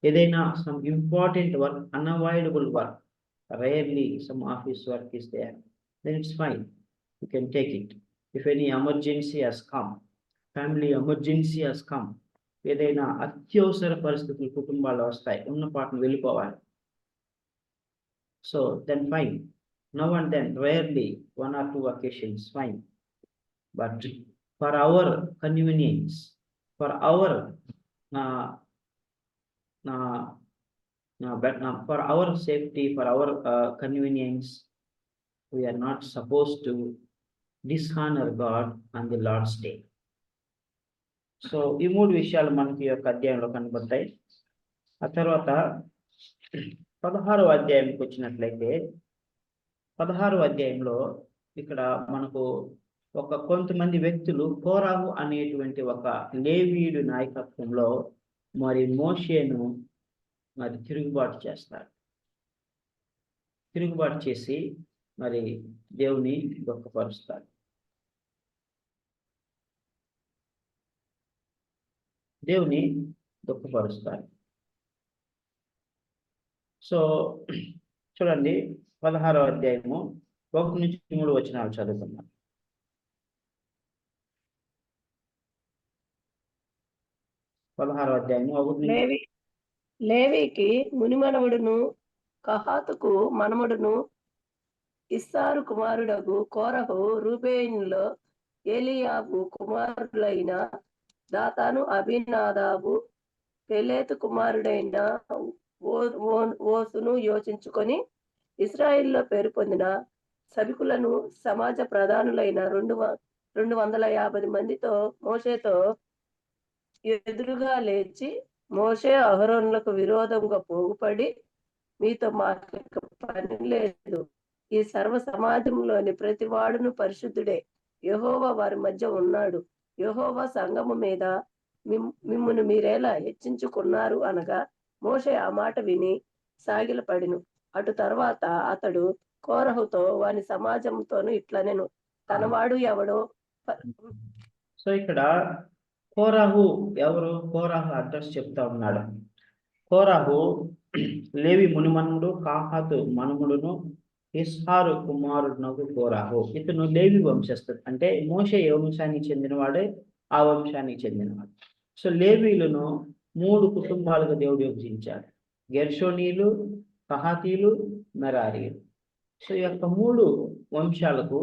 ఏదైనా some important work, unavoidable work, rarely some office work is there, then it's fine, you can take it. If any emergency has come, family emergency has come, ఏదైనా అత్యవసర పరిస్థితులు కుటుంబాల్లో వస్తాయి, ఉన్న పాటను వెళ్ళిపోవాలి. So then fine, now and then, rarely 1 or 2 occasions, fine. But for our convenience, for our for our safety, for our convenience, we are not supposed to dishonor God on the Lord's day. So ఈ 3 విషయాలు మనకి ఈ యొక్క అధ్యాయంలో కనబడతాయి. ఆ తర్వాత 16వ అధ్యాయంకి వచ్చినట్లయితే 16వ అధ్యాయంలో ఇక్కడ మనకు కొంతమంది వ్యక్తులు కోరాహు అనేటువంటి ఒక లేవీయుడి నాయకత్వంలో మరి మోషేను మరి తిరుగుబాటు చేస్తారు. తిరుగుబాటు చేసి మరి దేవుని దుఃఖపరుస్తారు. దేవుని దుఃఖపరుస్తారు. సో చూడండి, 16వ అధ్యాయము 1 నుంచి 3 వచనాలు చదువుకున్నాం. 16వ అధ్యాయము 1 నుంచి. లేవికి మునిమనవుడును కహాతుకు మనముడును ఇస్సారు కుమారుడగు కోరహు రూబేనులో ఏలియాబు కుమారులైన దాతాను అభినాదాబు పెలేతు కుమారుడైన ఓసును యోచించుకొని ఇశ్రాయేలులో పేరు పొందిన సభికులను సమాజ ప్రధానులైన 250 మందితో మోషేతో ఎదురుగా లేచి, మోషే అహరోనులకు విరోధంగా పోగుపడి, మీతో మాకు పని లేదు, ఈ సర్వ సమాజంలోని ప్రతి వాడును పరిశుద్ధుడే, యెహోవా వారి మధ్య ఉన్నాడు, యెహోవా సంఘము మీద మిమ్మును మీరేలా హెచ్చించుకున్నారు అనగా, మోషే ఆ మాట విని సాగిలపడిను. అటు తర్వాత అతడు కోరహుతో వాని సమాజంతోను ఇట్లనెను, తనవాడు ఎవడో. సో ఇక్కడ కోరాహు ఎవరు? కోరాహు అడ్రస్ చెప్తా ఉన్నాడు. కోరాహు లేవి మునిమనుడు, కాహాతు మనముడును, ఇస్హారు కుమారుడునకు కోరాహు. ఇతను లేవి వంశస్థుడు, అంటే మోషే ఏ వంశానికి చెందినవాడే ఆ వంశానికి చెందినవాడు. సో లేవీలను 3 కుటుంబాలుగా దేవుడు విభజించాడు: గెర్షోనీలు, కహాతీలు, మెరారీలు. సో ఈ యొక్క 3 వంశాలకు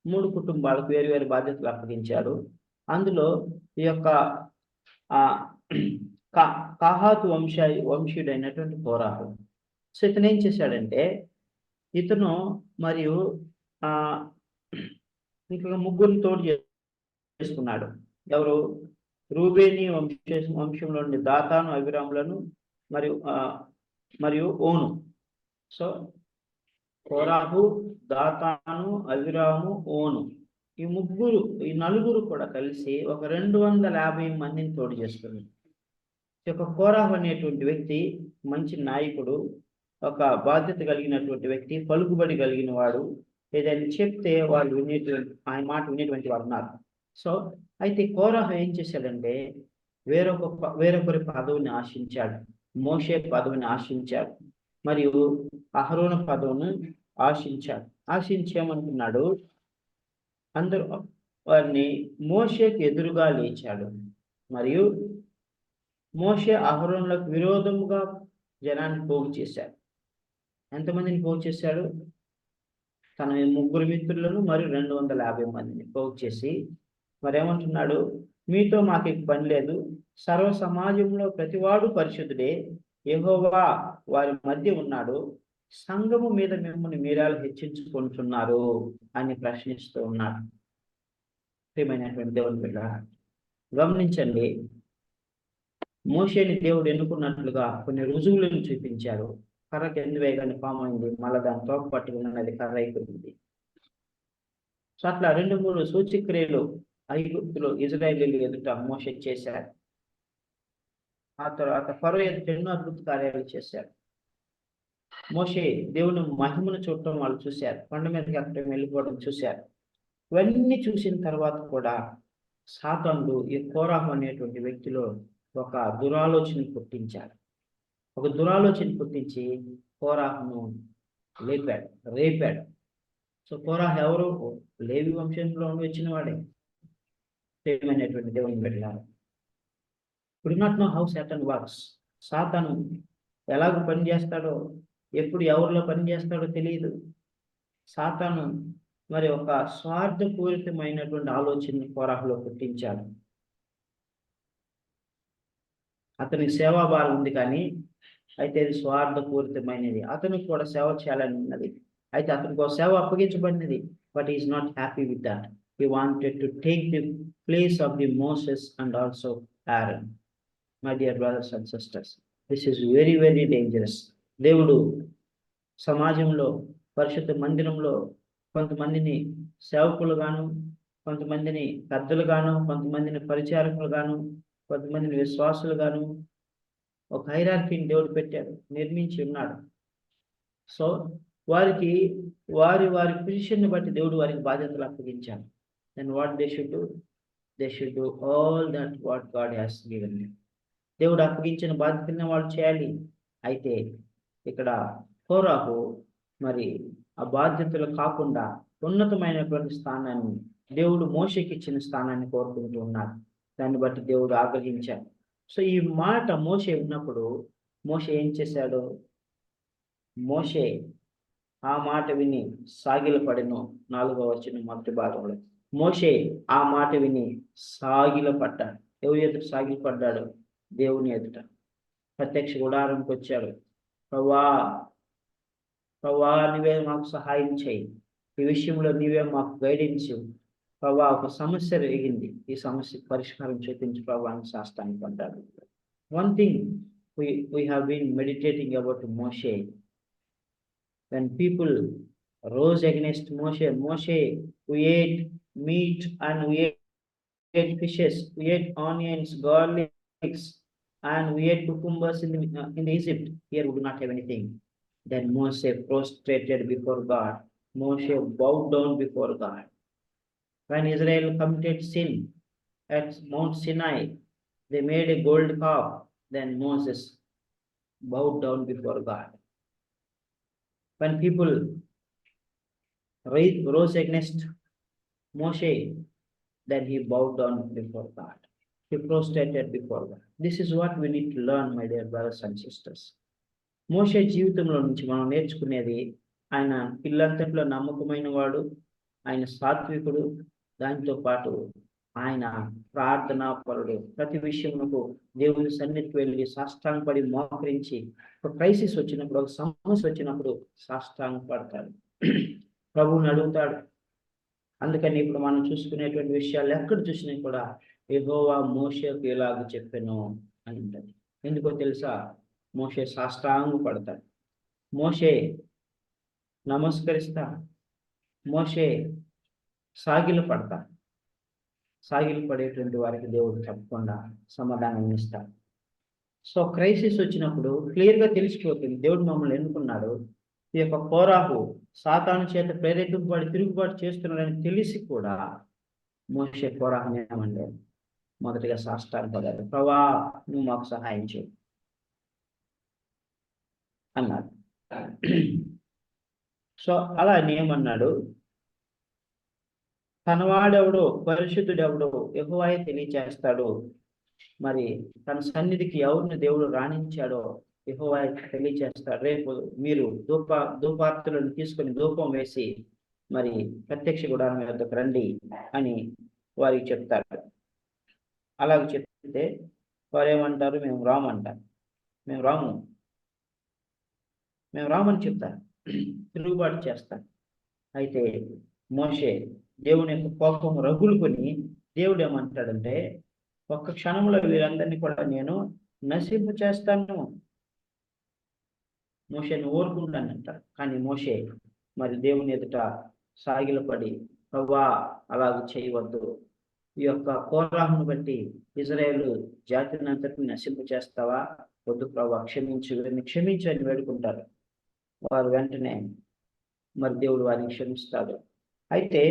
3 కుటుంబాలకు వేరు వేరు బాధ్యతలు అప్పగించాడు. అందులో ఈ యొక్క కహాతు వంశీయుడైనటువంటి కోరాహు. సో ఇతను ఏం చేశాడంటే, ఇతను మరియు ఇంకా 3 తోడు చేసుకున్నాడు. ఎవరు? రూబేని వంశంలో నుండి దాతాను, అభిరాములను మరియు ఓను. సో కోరాహు, దాతాను, అభిరాము, ఓను, ఈ 4 కూడా కలిసి ఒక 250 మందిని తోడు చేస్తున్నారు. ఒక కోరాహు అనేటువంటి వ్యక్తి మంచి నాయకుడు, ఒక బాధ్యత కలిగినటువంటి వ్యక్తి, పలుకుబడి కలిగిన వాడు. ఏదైనా చెప్తే వాళ్ళు ఆయన మాట వినేటువంటి వారు ఉన్నారు. సో అయితే కోరాహు ఏం చేశాడంటే, వేరొకరి పదవిని ఆశించాడు. మోషే పదవిని ఆశించాడు, మరియు అహరోను పదవిని ఆశించాడు. ఆశించేమనుకున్నాడు, అందరూ వారిని మోషేకి ఎదురుగా లేచాడు. మరియు మోషే అహరోనులకు విరోధముగా జనాన్ని పోగు చేశాడు. ఎంతమందిని పోగు చేశాడు? తన 3 మిత్రులను మరియు 250 మందిని పోగు చేసి మరేమంటున్నాడు, మీతో మాకు పని లేదు, సర్వ సమాజంలో ప్రతివాడు పరిశుద్ధుడే, యెహోవా వారి మధ్య ఉన్నాడు, సంఘము మీద మిమ్మల్ని మీరాలు హెచ్చించుకుంటున్నారు అని ప్రశ్నిస్తూ ఉన్నాడు. ప్రియమైనటువంటి దేవుని బిడ్డ, గమనించండి, మోషేని దేవుడు ఎన్నుకున్నట్లుగా కొన్ని రుజువులను చూపించారు. కర్ర కింద వేగానే పాము అయింది, మళ్ళీ దాని తోక పట్టుకున్నది కర్ర అయిపోయింది. సో అట్లా 2-3 సూచక్రియలు ఐగుప్తులో ఇజ్రాయేలీయుల ఎదుట మోషే చేశారు. ఆ తర్వాత ఫరో ఎదుట ఎన్నో అద్భుత కార్యాలు చేశారు. మోషే దేవుని మహిమను చూడటం వాళ్ళు చూశారు. కొండ మీదకి అక్కడ వెళ్ళిపోవడం చూశారు. ఇవన్నీ చూసిన తర్వాత కూడా సాతానుడు ఈ కోరాహు అనేటువంటి వ్యక్తిలో ఒక దురాలోచన పుట్టించాడు. ఒక దురాలోచన పుట్టించి కోరాహును రేపాడు. సో కోరాహు ఎవరు? లేవి వంశంలో వచ్చిన వాడే. ప్రియమైనటువంటి దేవుని బిడ్డలారా, do not know how Satan works. సాతాను ఎలాగ పనిచేస్తాడో, ఎప్పుడు ఎవరిలో పనిచేస్తాడో తెలియదు. సాతాను మరి ఒక స్వార్థపూరితమైనటువంటి ఆలోచనని కోరాహులో పుట్టించాడు. అతనికి సేవాభారం ఉంది, కానీ అయితే అది స్వార్థపూరితమైనది. అతనికి కూడా సేవ చేయాలని ఉన్నది, అయితే అతనికి ఒక సేవ అప్పగించబడినది. But is not happy with that. He wanted to take the place of the Moses and also Aaron. My dear brothers and sisters, this is very very dangerous. దేవుడు సమాజంలో, పరిశుద్ధ మందిరంలో కొంతమందిని సేవకులుగాను, కొంతమందిని పెద్దలుగాను, కొంతమందిని పరిచారకులుగాను, కొంతమందిని విశ్వాసులుగాను ఒక హైరార్కీని దేవుడు పెట్టాడు, నిర్మించి ఉన్నాడు. సో వారికి వారి పొజిషన్ని బట్టి దేవుడు వారికి బాధ్యతలు అప్పగించాడు. Then what they should do? They should do all that what God has given them. దేవుడు అప్పగించిన బాధ్యతని వాళ్ళు చేయాలి. అయితే ఇక్కడ కోరాహు మరి ఆ బాధ్యతలు కాకుండా ఉన్నతమైనటువంటి స్థానాన్ని, దేవుడు మోషేకి ఇచ్చిన స్థానాన్ని కోరుకుంటూ ఉన్నాడు. దాన్ని బట్టి దేవుడు ఆగ్రహించాడు. సో ఈ మాట మోషే ఉన్నప్పుడు మోషే ఏం చేశాడు? మోషే ఆ మాట విని సాగిలపడెను. 4వ వచనం మొదటి భాగంలో మోషే ఆ మాట విని సాగిలపడ్డాడు. ఎవరి ఎదుట సాగిలపడ్డాడు? దేవుని ఎదుట. ప్రత్యక్ష గుడారంకి వచ్చాడు. ప్రభువా నీవే మాకు సహాయం చేయి, ఈ విషయంలో నీవే మాకు గైడెన్స్ ఇవ్వు ప్రభువా. ఒక సమస్య రేగింది, ఈ సమస్య పరిష్కారం చూపించి ప్రభువా అని సాష్టాంగ పడ్డాడు. One thing we have been meditating about Moshe. When people rose against Moshe, we ate meat and we ate fishes, we ate onions, garlics, and we ate cucumbers in Egypt. Here we do not have anything. Then Moshe prostrated before God. Moshe bowed down before God. When Israel committed sin at Mount Sinai, they made a gold calf. Then Moses bowed down before God. When people rose against Moshe, then he bowed down before God. He prostrated before God. This is what we need to learn, my dear brothers and sisters. మోషే జీవితంలో నుంచి మనం నేర్చుకునేది, ఆయన ఇల్లంతట్లో నమ్మకమైన వాడు, ఆయన సాత్వికుడు, దానితో పాటు ఆయన ప్రార్థనాపరుడు. ప్రతి విషయమునకు దేవుని సన్నిధికి వెళ్ళి సాష్టాంగపడి మోకరించి, ఒక క్రైసిస్ వచ్చినప్పుడు, ఒక సమస్య వచ్చినప్పుడు సాష్టాంగపడతాడు, ప్రభువుని అడుగుతాడు. అందుకని ఇప్పుడు మనం చూసుకునేటువంటి విషయాలు ఎక్కడ చూసినా కూడా యెహోవా మోషేకు ఇలాగ చెప్పెను అని ఉంటుంది. ఎందుకో తెలుసా? మోషే సాష్టాంగ పడతాడు, మోషే నమస్కరిస్తా, మోషే సాగిలు పడతా. సాగిలు పడేటువంటి వారికి దేవుడు తప్పకుండా సమాధానం ఇస్తాడు. సో క్రైసిస్ వచ్చినప్పుడు క్లియర్గా తెలిసిపోతుంది దేవుడు మమ్మల్ని ఎన్నుకున్నాడు. ఈ యొక్క కోరాహు సాతాను చేత ప్రేరేపింపబడి తిరుగుబాటు చేస్తున్నాడని తెలిసి కూడా మోషే కోరాహుని ఏమంటే మొదటిగా సాష్టాంగ పడ్డాడు. ప్రభువా నువ్వు మాకు సహాయం చేయి అన్నాడు. సో అలా ఏమన్నాడు? తనవాడెవడో, పరిశుద్ధుడెవడో యెహోవాయే తెలియచేస్తాడు. మరి తన సన్నిధికి ఎవరిని దేవుడు రాణించాడో యెహోవాయే తెలియచేస్తాడు. రేపు మీరు ధూపార్తులను తీసుకొని ధూపం వేసి మరి ప్రత్యక్ష గుడారం వద్దకు రండి అని వారికి చెప్తారు. అలాగ చెప్తే వారు ఏమంటారు? మేము రామంటారు. మేము రామని చెప్తారు, తిరుగుబాటు చేస్తారు. అయితే మోషే దేవుని యొక్క కోపం రగులుకొని దేవుడు ఏమంటాడంటే, ఒక్క క్షణంలో వీరందరినీ కూడా నేను నశింపు చేస్తాను, మోషేని ఊరుకుంటానంటాడు. కానీ మోషే మరి దేవుని ఎదుట సాగిలపడి ప్రభువా అలాగ చేయవద్దు, ఈ యొక్క కోరాహును బట్టి ఇజ్రాయేలు జాతిని అంతటిని నశింపు చేస్తావా? వద్దు ప్రభా, క్షమించు, వీరిని క్షమించు అని వేడుకుంటారు. వారు వెంటనే మరి దేవుడు వారిని క్షమిస్తాడు. అయితే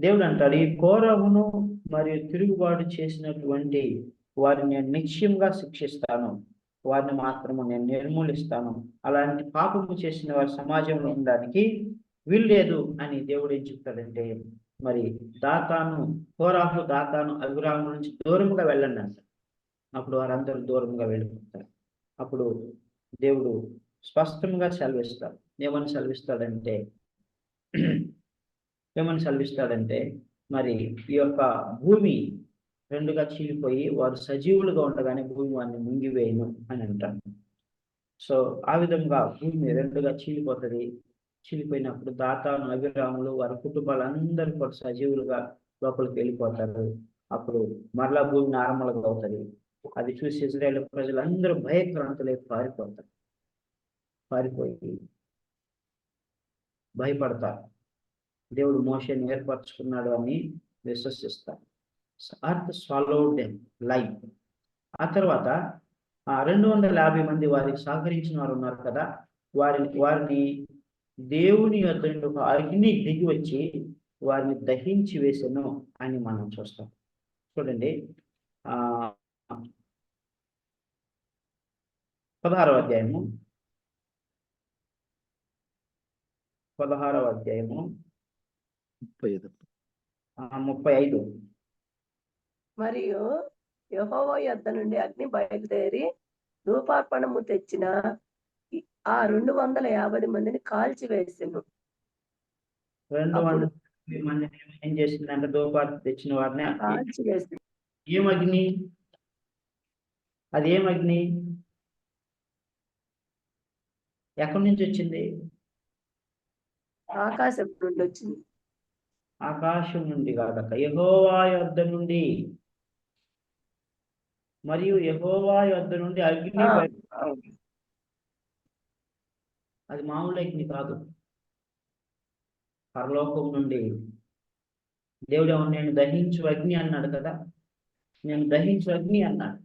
దేవుడు అంటాడు, ఈ కోరాహును మరియు తిరుగుబాటు చేసినటువంటి వారిని నేను నిశ్చయంగా శిక్షిస్తాను, వారిని మాత్రము నేను నిర్మూలిస్తాను. అలాంటి పాపము చేసిన వారి సమాజంలో ఉండడానికి వీల్లేదు అని దేవుడు ఏం చెప్తాడంటే, మరి కోరాహు దాతాను అభిరాము నుంచి దూరంగా వెళ్ళండి అంట. అప్పుడు వారందరూ దూరంగా వెళ్ళిపోతారు. అప్పుడు దేవుడు స్పష్టంగా సెలవిస్తాడు. ఏమని సెలవిస్తాడంటే మరి ఈ యొక్క భూమి రెండుగా చీలిపోయి వారు సజీవులుగా ఉండగానే భూమి వారిని మింగివేయను అని అంటాను. సో ఆ విధంగా భూమి రెండుగా చీలిపోయినప్పుడు దాతాను అభిరాములు వారి కుటుంబాలందరూ కూడా సజీవులుగా లోపలికి వెళ్ళిపోతారు. అప్పుడు మరలా భూమి నార్మల్గా అవుతుంది. అది చూసి ఇజ్రాయేల్ ప్రజలందరూ భయక్రాంతులై పారిపోయి భయపడతారు. దేవుడు మోషేని ఏర్పరచుకున్నాడు అని విశ్వసిస్తారు. Earth swallowed life. ఆ తర్వాత 250 మంది వారికి సహకరించిన వారు ఉన్నారు కదా, వారిని దేవుని యొద్ద నుండి ఒక అగ్ని దిగి వచ్చి వారిని దహించి వేసెను అని మనం చూస్తాం. చూడండి 16వ అధ్యాయము 35. మరియు యెహోవా యొద్ద నుండి అగ్ని బయలుదేరి ధూపార్పణము తెచ్చిన ఆ 250 మందిని కాల్చివేసెను. 250 మందిని ఏం చేసిందంటే ధూపార్పణ తెచ్చిన వారిని కాల్చివేసింది. ఏమగ్ని? అది ఏమగ్ని? ఎక్కడి నుంచి వచ్చింది? ఆకాశం నుండి వచ్చింది. ఆకాశం నుండి కాదక, యెహోవా యొద్ద నుండి. మరియు యెహోవా యొద్ద నుండి అగ్ని అది మామూలు అగ్ని కాదు, పరలోకం నుండి. దేవుడు నేను దహించు అగ్ని అన్నాడు కదా, నేను దహించు అగ్ని అన్నాడు.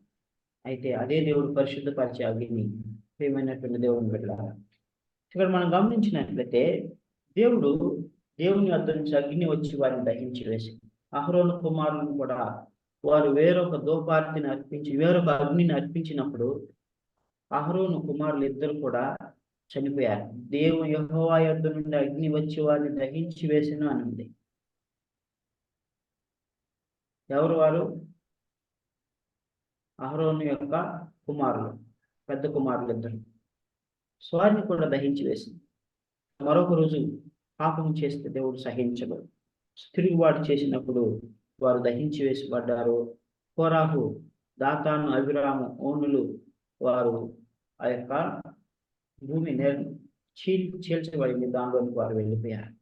అయితే అదే దేవుడు పరిశుద్ధపరిచే అగ్ని. ప్రియమైనటువంటి దేవుని బిడ్డలారా, ఇక్కడ మనం గమనించినట్లయితే దేవుని వద్ద నుంచి అగ్ని వచ్చి వారిని దహించి వేసి, అహరోను కుమారులను కూడా వారు వేరొక ధూపార్తిని అర్పించి వేరొక అగ్నిని అర్పించినప్పుడు అహరోను కుమారులు ఇద్దరు కూడా చనిపోయారు. యెహోవా యొద్ద నుండి అగ్ని వచ్చి వారిని దహించి వేసెను అని ఉంది. ఎవరు వారు? అహరోను యొక్క కుమారులు, పెద్ద కుమారులు ఇద్దరు. వారిని కూడా దహించి వేసింది. మరొక రోజు పాపం చేస్తే దేవుడు సహించడు. తిరుగుబాటు చేసినప్పుడు వారు దహించి వేసిపడ్డారు. కోరాహు, దాతాను, అభిరాము, ఓనులు వారు ఆ యొక్క భూమి చీల్చబడింది, దానిలోకి వారు వెళ్ళిపోయారు.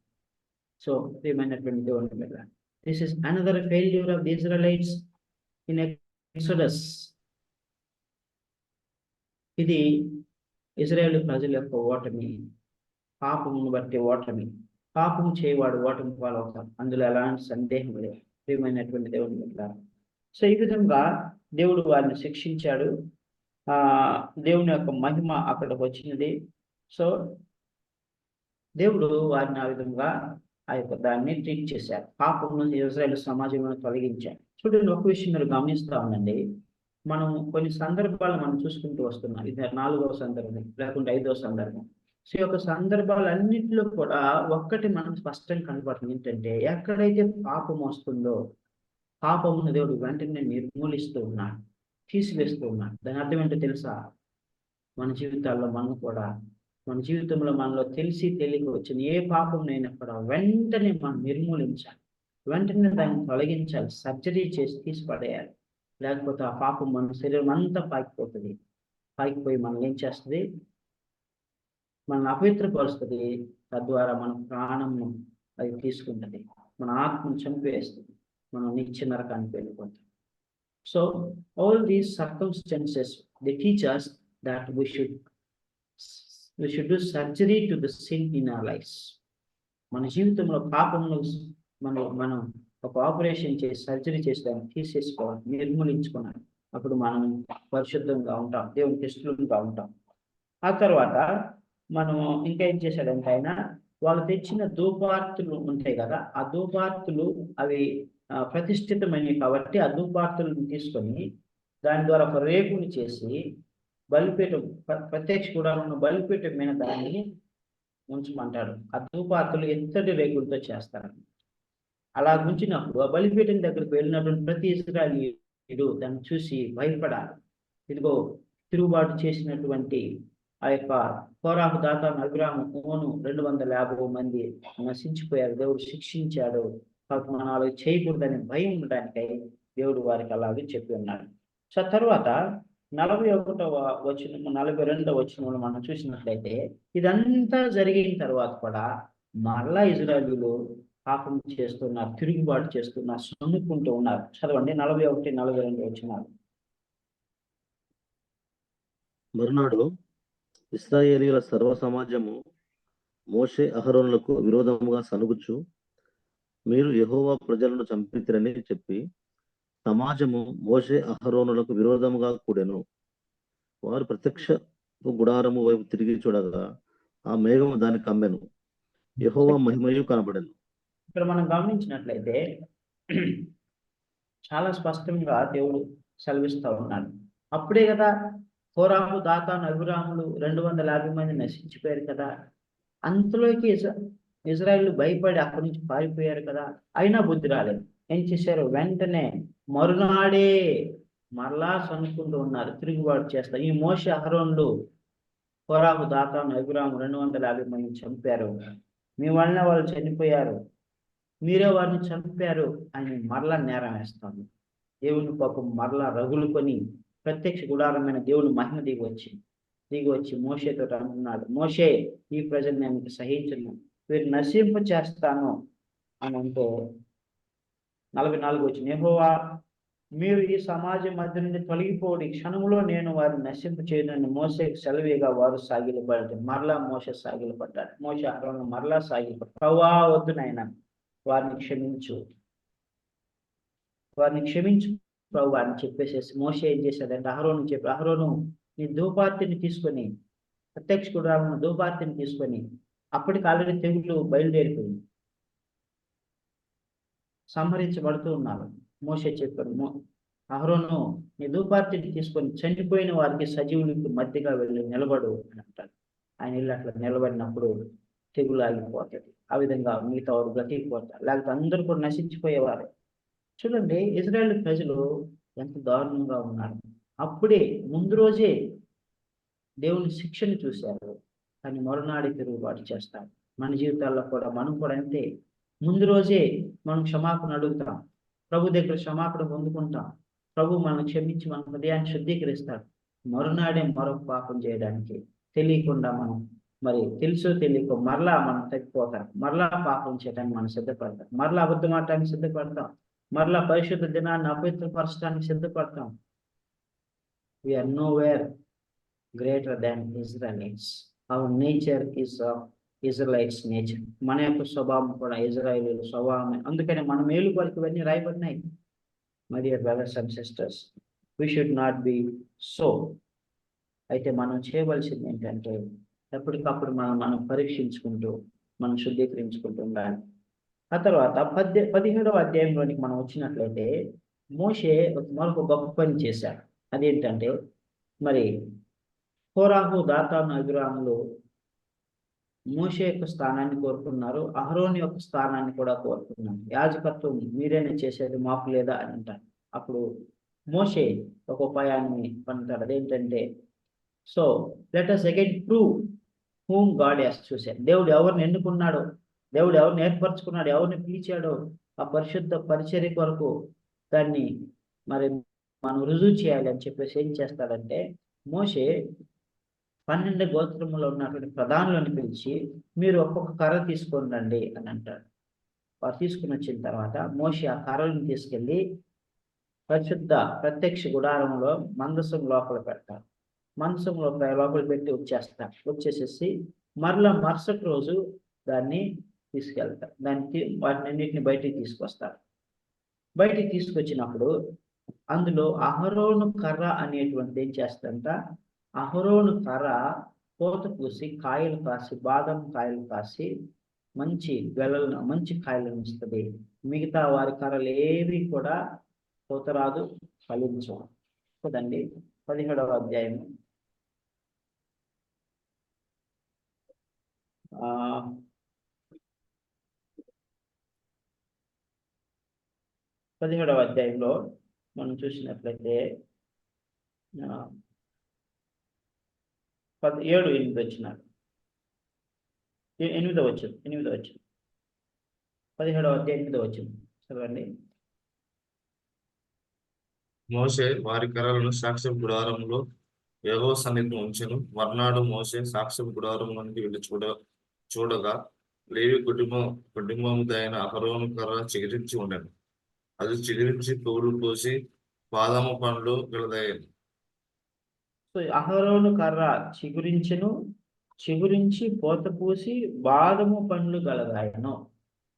సో ప్రియమైనటువంటి దేవుని మీద, this is another failure of the Israelites in exodus. ఇది ఇజ్రాయేల్ ప్రజల యొక్క ఓటమి, పాపమును బట్టి ఓటమి. పాపము చేయవాడు ఓటమి పాలవుతాడు, అందులో ఎలాంటి సందేహం లేదు. ప్రియమైనటువంటి దేవుని మీద, సో ఈ విధంగా దేవుడు వారిని శిక్షించాడు. దేవుని యొక్క మహిమ అక్కడికి వచ్చినది. సో దేవుడు వారిని ఆ విధంగా ఆ యొక్క దాన్ని ట్రీట్ చేశారు. పాపమును ఇజ్రాయేల్ సమాజంలో తొలగించారు. చూడండి, ఒక విషయం మీరు గమనిస్తా ఉండండి. మనం కొన్ని సందర్భాలు మనం చూసుకుంటూ వస్తున్నాం. ఇది 4వ సందర్భం లేకుంటే 5వ సందర్భం. సో ఈ యొక్క సందర్భాలన్నింటిలో కూడా ఒక్కటి మనం స్పష్టంగా కనపడుతుంది. ఏంటంటే, ఎక్కడైతే పాపం వస్తుందో పాపమును దేవుడు వెంటనే నిర్మూలిస్తూ ఉన్నాడు, తీసివేస్తూ ఉన్నాడు. దాని అర్థం ఏంటో తెలుసా? మన జీవితాల్లో మన జీవితంలో మనలో తెలిసి తెలియక వచ్చిన ఏ పాపంనైనా కూడా వెంటనే మనం నిర్మూలించాలి, వెంటనే దాన్ని తొలగించాలి, సర్జరీ చేసి తీసిపడేయాలి. లేకపోతే ఆ పాపం మన శరీరం అంతా పాకిపోయి మనం ఏం చేస్తుంది? మనల్ని అపవిత్రపరుస్తుంది. తద్వారా మన ప్రాణంను అది తీసుకుంటుంది, మన ఆత్మను చంపేస్తుంది, మనం నిత్య నరకానికి వెళ్ళిపోతాం. So all these circumstances they teach us that we should do surgery to the sin in our lives. మన జీవితంలో పాపంలో మనం ఒక ఆపరేషన్ చేసి సర్జరీ చేసి దాన్ని తీసేసుకోవాలి, నిర్మూలించుకున్నాడు. అప్పుడు మనం పరిశుద్ధంగా ఉంటాం, దేవునికి ఇష్టంగా ఉంటాం. ఆ తర్వాత మనం ఇంకా ఏం చేశాడంటే ఆయన వాళ్ళు తెచ్చిన ధూపార్తులు ఉంటాయి కదా, ఆ ధూపార్తులు అవి ప్రతిష్ఠితమైనవి కాబట్టి ఆ ధూపార్తులను తీసుకొని దాని ద్వారా ఒక రేకుని చేసి బలిపీఠం ప్రత్యక్ష గుడారంలో బలిపీఠం మీద దాన్ని ఉంచమంటాడు. ఆ ధూపార్తులు ఎత్తటి రేకులతో చేస్తారు. అలా ఉంచినప్పుడు ఆ బలిపీఠం దగ్గరికి వెళ్ళినటువంటి ప్రతి ఇశ్రాయేలీయుడు దాన్ని చూసి భయపడాలి. ఇదిగో తిరుగుబాటు చేసినటువంటి ఆ యొక్క కోరాహు, దాతాను, అబీరాము, ఓను 250 మంది నశించిపోయారు, దేవుడు శిక్షించాడు. కాబట్టి మనం అలా చేయకూడదని భయం ఉండడానికై దేవుడు వారికి అలాగే చెప్పి ఉన్నాడు. సో తర్వాత 41వ వచనం 42వ వచనంలో మనం చూసినట్లయితే ఇదంతా జరిగిన తర్వాత కూడా మరలా ఇజ్రాయేలీయులు పాపం చేస్తున్నారు, తిరుగుబాటు చేస్తున్నారు, సొమ్ముకుంటూ ఉన్నారు. చదవండి 41, 42 వచనాలు. మరునాడు ఇశ్రాయేలీయుల సర్వ సమాజము మోషే అహరోనులకు విరోధముగా సనుగుచు, మీరు యెహోవా ప్రజలను చంపితిరని చెప్పి సమాజము మోషే అహరోనులకు విరోధముగా కూడెను. వారు ప్రత్యక్ష గుడారము వైపు తిరిగి చూడగా ఆ మేఘము దాన్ని కమ్మెను, యెహోవా మహిమయు కనబడెను. ఇక్కడ మనం గమనించినట్లయితే చాలా స్పష్టంగా దేవుడు సెలవిస్తూ ఉన్నాడు. అప్పుడే కదా కోరాహు, దాతాను, అబీరాములు 250 మంది నశించిపోయారు కదా. అంతలోకి ఇజ్రాయేలు భయపడి అక్కడి నుంచి పారిపోయారు కదా. అయినా బుద్ధి రాలేదు. ఏం చేశారు? వెంటనే మరునాడే మరలా సనుక్కుంటూ ఉన్నారు, తిరుగుబాటు చేస్తారు. ఈ మోషే అహరోనులు కోరాహు, దాతాను, అబీరాము 250 మందిని చంపారు, మీ వలన వాళ్ళు చనిపోయారు, మీరే వారిని చంపారు అని మరలా నేరం వేస్తాము. దేవుని పాపం మరలా రగులుకొని ప్రత్యక్ష గుడారమైన దేవుని మహిమ దిగి వచ్చి మోషేతో అంటున్నాడు, మోషే, ఈ ప్రజలు నేను సహించను, వీరు నశింప చేస్తాను అని అంటే 44 వచ్చి, యెహోవా మీరు ఈ సమాజం మధ్య నుండి తొలగిపోడి, క్షణంలో నేను వారిని నశింప చేయనని మోషేకి సెలవేగా వారు సాగిలపడ్డారు. మరలా మోషే సాగిలపడ్డాడు. మోషే అహరోను మరలా సాగిలపడ్డాడు. ప్రభువా వద్దు నాయనా, వారిని క్షమించు ప్రభు అని చెప్పేసేసి మోషే ఏం చేశాడంటే అహరోను చెప్పి, అహరోను నీ ధూపార్తిని తీసుకొని, ప్రత్యక్ష గుడారమున ధూపార్తిని తీసుకొని, అప్పటికి ఆల్రెడీ తెగులు బయలుదేరిపోయింది, సంహరించబడుతూ ఉన్నారు. మోషే చెప్పాడు, అహరోను నీ ధూపార్తిని తీసుకొని చనిపోయిన వారికి సజీవులకి మధ్యగా వెళ్ళి నిలబడు అని అంటాడు. ఆయన వెళ్ళి అట్లా నిలబడినప్పుడు తెగులు ఆగిపోతుంది. ఆ విధంగా మిగతా వారు బ్రతికిపోతారు, లేకపోతే అందరూ కూడా నశించిపోయేవారు. చూడండి, ఇజ్రాయేల్ ప్రజలు ఎంత దారుణంగా ఉన్నారు. అప్పుడే ముందు రోజే దేవుని శిక్షను చూశారు, కానీ మరునాడే తిరుగుబాటు చేస్తారు. మన జీవితాల్లో కూడా మనం కూడా అంతే. ముందు రోజే మనం క్షమాపణ అడుగుతాం, ప్రభు దగ్గర క్షమాపణ పొందుకుంటాం, ప్రభు మనం క్షమించి మన హృదయాన్ని శుద్ధీకరిస్తాడు. మరునాడే మరొక పాపం చేయడానికి తెలియకుండా మనం తెలుసో తెలియకో మరలా మనం తగ్గిపోతాం, మరలా పాపం చేయడానికి మనం సిద్ధపడతాం, మరలా అబద్ధం ఆడటానికి సిద్ధపడతాం, మరలా పరిశుద్ధ దినాన్ని అపవిత్రపరచడానికి సిద్ధపడతాం. We are nowhere greater than Israelites. Our nature is Israelites nature. మన యొక్క స్వభావం కూడా ఇజ్రాయేలీల స్వభావమే. అందుకని మన మేలు కొరకు ఇవన్నీ రాయబడినాయి. My dear brothers and sisters, we should not be so. అయితే మనం చేయవలసింది ఏంటంటే ఎప్పటికప్పుడు మనం పరీక్షించుకుంటూ మనం శుద్ధీకరించుకుంటూ ఉండాలి. ఆ తర్వాత 17వ అధ్యాయంలోనికి మనం వచ్చినట్లయితే మోషే మరొక గొప్ప పని చేశాడు. అదేంటంటే కోరాహు, దాతాను, అబీరాములు మోషే యొక్క స్థానాన్ని కోరుకున్నారు, అహరోను యొక్క స్థానాన్ని కూడా కోరుకున్నారు. యాజకత్వం మీరేనే చేసేది, మాకు లేదా అని అంటారు. అప్పుడు మోషే ఒక ఉపాయాన్ని పొందుతాడు. అదేంటంటే, so let us again prove whom God has chosen. దేవుడు ఎవరిని ఎన్నుకున్నాడో, దేవుడు ఎవరిని ఏర్పరచుకున్నాడు, ఎవరిని పిలిచాడో ఆ పరిశుద్ధ పరిచర్య కొరకు దాన్ని మనం రుజువు చేయాలి అని చెప్పేసి ఏం చేస్తాడంటే మోషే 12 గోత్రములో ఉన్నటువంటి ప్రధానులను పిలిచి, మీరు ఒక్కొక్క కర్ర తీసుకొని రండి అని అంటాడు. వారు తీసుకుని వచ్చిన తర్వాత మోషే ఆ కర్రలను తీసుకెళ్ళి పరిశుద్ధ ప్రత్యక్ష గుడారంలో మందసం లోపల పెడతారు. మందసం లోపల పెట్టి వచ్చేసేసి మరలా మరుసటి రోజు దాన్ని తీసుకెళ్తారు. వాటినన్నింటిని బయటికి తీసుకొస్తారు. బయటికి తీసుకొచ్చినప్పుడు అందులో అహరోను కర్ర అనేటువంటిది ఏం చేస్తుందంట, అహరోను కర్ర పూత పూసి కాయలు కాసి, బాదం కాయలు కాసి మంచి గెలలను, మంచి కాయలను ఇస్తుంది. మిగతా వారి కర్రలు ఏవి కూడా పూత రాదు, ఫలించవు కదండి. 17వ అధ్యాయం 17వ అధ్యాయంలో మనం చూసినట్లయితే 7-8 వచ్చినారు. 8వ వచ్చింది 17వ అధ్యాయం 8వ వచ్చింది చదవండి. మోషే వారి కర్రలను సాక్ష్య గుడారంలో యెహోవా సన్నిధిని ఉంచెను. మర్నాడు మోషే సాక్ష్య గుడారం నుండి వెళ్ళి చూడగా లేవి కుటుంబముదైన అహరోను కర్ర చిగురించి ఉండెను. అది చిగురించి పువ్వులు పూసి బాదాము పండ్లు గలదయ్యాను. సో అహరోను కర్ర చిగురించి పూత పూసి బాదము పండ్లు గలదాయను.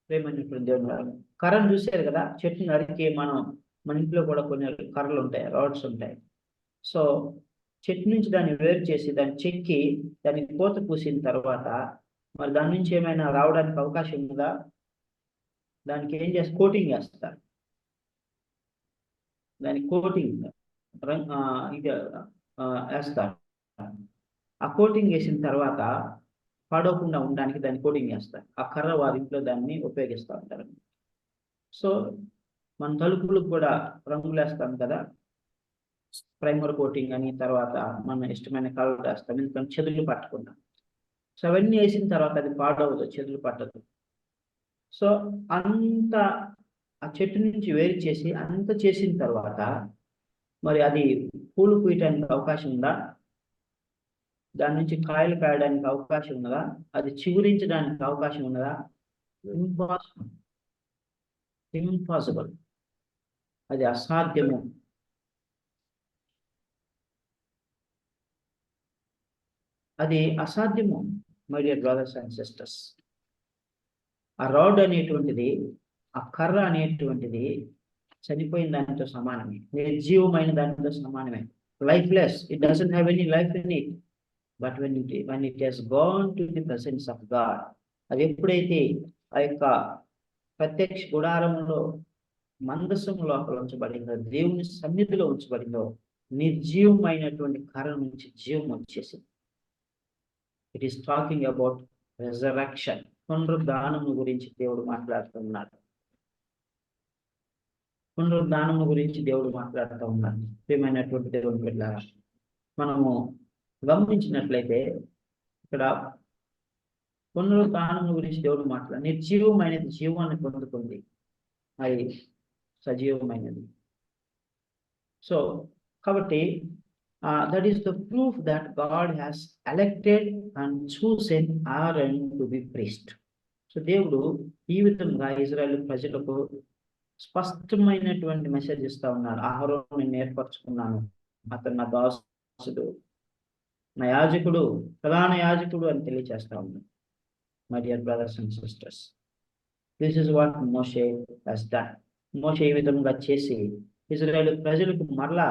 ప్రేమన్నటువంటి దేవుని కర్రను చూశారు కదా, చెట్టు నరికి మన ఇంట్లో కూడా కొన్ని కర్రలు ఉంటాయి, రాడ్స్ ఉంటాయి. సో చెట్టు నుంచి దాన్ని వేరు చేసి దాన్ని చెక్కి దానికి పూత పూసిన తర్వాత మరి దాని నుంచి ఏమైనా రావడానికి అవకాశం ఉందా? దానికి ఏం చేస్తారు? కోటింగ్ వేస్తారు. దానికి కోటింగ్ ఇది వేస్తారు. ఆ కోటింగ్ వేసిన తర్వాత పాడవకుండా ఉండడానికి దాన్ని కోటింగ్ వేస్తారు. ఆ కర్ర వారి ఇంట్లో దాన్ని ఉపయోగిస్తూ ఉంటారు. సో మన తలుపులకు కూడా రంగులు వేస్తాం కదా, ప్రైమర్ కోటింగ్ అని, తర్వాత మన ఇష్టమైన కలర్ వేస్తాం, ఎందుకంటే చెదులు పట్టకుండా. సో అవన్నీ వేసిన తర్వాత అది పాడవదు, చెదులు పట్టదు. సో అంత ఆ చెట్టు నుంచి వేరు చేసి అంత చేసిన తర్వాత మరి అది పూలు పూయటానికి అవకాశం ఉందా? దాని నుంచి కాయలు కాయడానికి అవకాశం ఉన్నదా? అది చిగురించడానికి అవకాశం ఉన్నదా? ఇంపాసిబుల్. అది అసాధ్యము. అది అసాధ్యము my dear brothers and sisters. ఆ రాడ్ అనేటువంటిది, ఆ కర్ర అనేటువంటిది చనిపోయిన దానితో సమానమే, నిర్జీవమైన దానితో సమానమే. Lifeless, it doesn't have any life in it. But when it has gone to the presence of God, అది ఎప్పుడైతే ఆ యొక్క ప్రత్యక్ష గుడారంలో మందసం లోపల ఉంచబడిందో, దేవుని సన్నిధిలో ఉంచబడిందో, నిర్జీవమైనటువంటి కర్ర నుంచి జీవం వచ్చేసింది. It is talking about resurrection. పునరుద్ధానము గురించి దేవుడు మాట్లాడుతున్నాడు. పునరుద్ధానము గురించి దేవుడు మాట్లాడుతూ ఉన్నాడు. ప్రియమైనటువంటి దేవుని బిడ్డలారా, మనము గమనించినట్లయితే ఇక్కడ పునరుద్ధానము గురించి దేవుడు మాట్లాడు. నిర్జీవమైనది జీవాన్ని పొందుకుంది, అది సజీవమైనది. సో కాబట్టి that is the proof that God has elected and chosen Aaron to be priest. So దేవుడు ఈ విధంగా ఇజ్రాయేల్ ప్రజలకు స్పష్టమైనటువంటి మెసేజ్ ఇస్తా ఉన్నారు. అహరోను నేను ఏర్పరచుకున్నాను, అతను నా దాసుడు, నా యాజకుడు, ప్రధాన యాజకుడు అని తెలియజేస్తా ఉన్నాడు. My dear brothers and sisters, this is what మోషే హస్ డన్. మోషే ఈ విధంగా చేసి ఇజ్రాయేల్ ప్రజలకు మరలా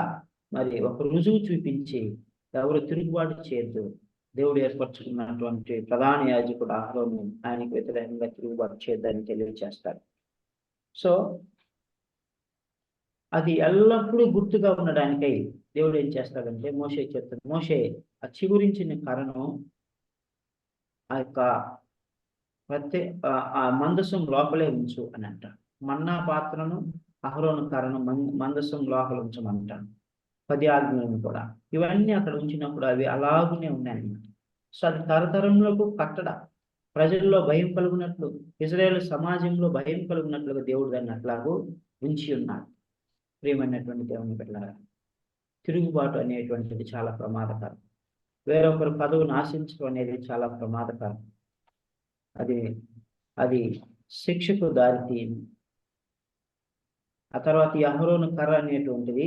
మరి ఒక రుజువు చూపించి, ఎవరు తిరుగుబాటు చేయొద్దు, దేవుడు ఏర్పరచుకున్నటువంటి ప్రధాన యాజకుడు అహరోను ఆయనకు వ్యతిరేకంగా తిరుగుబాటు చేయొద్దని తెలియజేస్తాడు. సో అది ఎల్లప్పుడూ గుర్తుగా ఉండడానికై దేవుడు ఏం చేస్తాడంటే మోషే చెప్తాడు, మోషే ఆ చిగురించిన కర్రను ఆ యొక్క ఆ మందసం లోపలే ఉంచు అని అంటాడు. మన్నా పాత్రను, అహరోను కర్రను మందసం లోపల ఉంచమంటాడు. 10 ఆజ్ఞలను కూడా ఇవన్నీ అక్కడ ఉంచినప్పుడు అవి అలాగునే ఉన్నాయన్నమాట. సో అది తరతరములకు కట్టడ, ప్రజల్లో భయం కలుగునట్లు, ఇజ్రాయేల్ సమాజంలో భయం కలుగునట్లుగా దేవుడు దాన్ని అట్లాగూ ఉంచి ఉన్నాడు. ప్రియమైనటువంటి దేవుని బిడ్డలారా, తిరుగుబాటు అనేటువంటిది చాలా ప్రమాదకరం. వేరొకరు పదవిని ఆశించడం అనేది చాలా ప్రమాదకరం. అది శిక్షకు దారితీయింది. ఆ తర్వాత ఈ అహరోను కర్ర అనేటువంటిది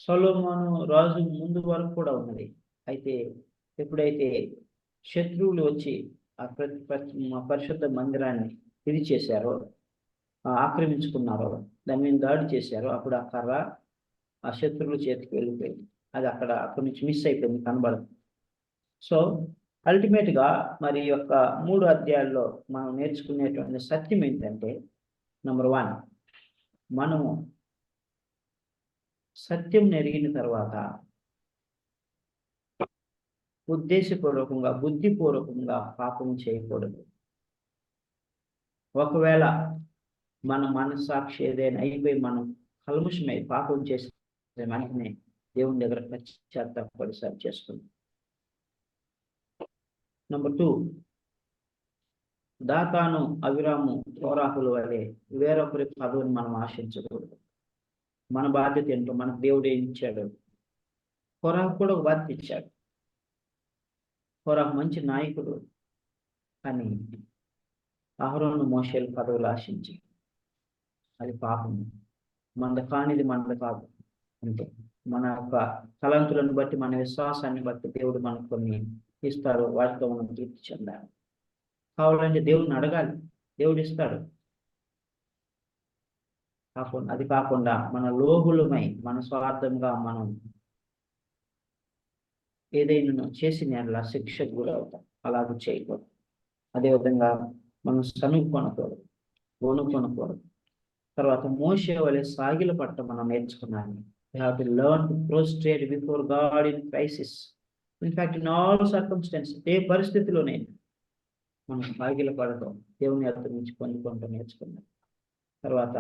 సొలొమోను రాజు ముందు వరకు కూడా ఉన్నది. అయితే ఎప్పుడైతే శత్రువులు వచ్చి ఆ పరిశుద్ధ మందిరాన్ని ఇది చేశారో, ఆక్రమించుకున్నారో, దాని మీద దాడి చేశారో, అప్పుడు ఆ కర్ర ఆ శత్రువుల చేతికి వెళ్ళిపోయింది. అది అక్కడి నుంచి మిస్ అయిపోయింది, కనబడదు. సో అల్టిమేట్గా మరి ఈ యొక్క 3 అధ్యాయాల్లో మనం నేర్చుకునేటువంటి సత్యం ఏంటంటే, నెంబర్ 1, మనము సత్యం ఎరిగిన తర్వాత ఉద్దేశపూర్వకంగా, బుద్ధిపూర్వకంగా పాపం చేయకూడదు. ఒకవేళ మన మనస్సాక్షి ఏదైనా అయిపోయి మనం కల్ముషమై పాపం చేసే వెంటనే దేవుని దగ్గర పశ్చాత్తాపడి సరి చేసుకుంది. నెంబర్ 2, దాతాను, అవిరాము, కోరాహుల వలె వేరొకరి పదవిని మనం ఆశించకూడదు. మన బాధ్యత ఏంటో మనకు దేవుడు ఏం ఇచ్చాడు. కోరాహు కూడా ఒక బాధ్యత ఇచ్చాడు. కోరాహు మంచి నాయకుడు, కానీ అహరోను, మోషేలు పదవులు ఆశించి అది పాపం. మనది కానిది మనది కాదు. అంతే, మన యొక్క తలంతులను బట్టి, మన విశ్వాసాన్ని బట్టి దేవుడు మనకు కొన్ని ఇస్తాడు. వాటితో మనం తృప్తి చెందాలి. కావాలంటే దేవుడిని అడగాలి, దేవుడు ఇస్తాడు. అది కాకుండా మన లోగులమై, మన స్వార్థంగా మనం ఏదైనా చేసిన శిక్షకు కూడా అవుతాం. అలాగే చేయకూడదు. అదేవిధంగా మనం సనుక్కొనకూడదు, వణుకొనకూడదు. తర్వాత మోషే వలె సాగిల పట్ట మనం నేర్చుకున్నాము. We have to learn to prostrate before God in crisis. In fact, in all circumstances, ఏ పరిస్థితిలోనే మనం సాగిల పడటం, దేవుని యొద్ద నుంచి పొందుకుంటూ నేర్చుకున్నాం. తర్వాత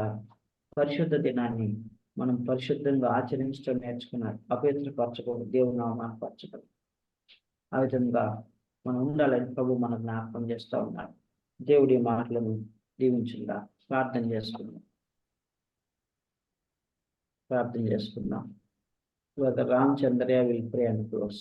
పరిశుద్ధ దినాన్ని మనం పరిశుద్ధంగా ఆచరించడం నేర్చుకున్నాం. అపవిత్రపరచకూడదు, దేవుని అవమానపరచకూడదు. ఆ విధంగా మనం ఉండాలని ప్రభు మన జ్ఞాపకం చేస్తూ ఉన్నాడు. దేవుడి మాటలను దీవించుగా ప్రార్థన చేసుకుందాం. Brother Ramchandra will pray and close.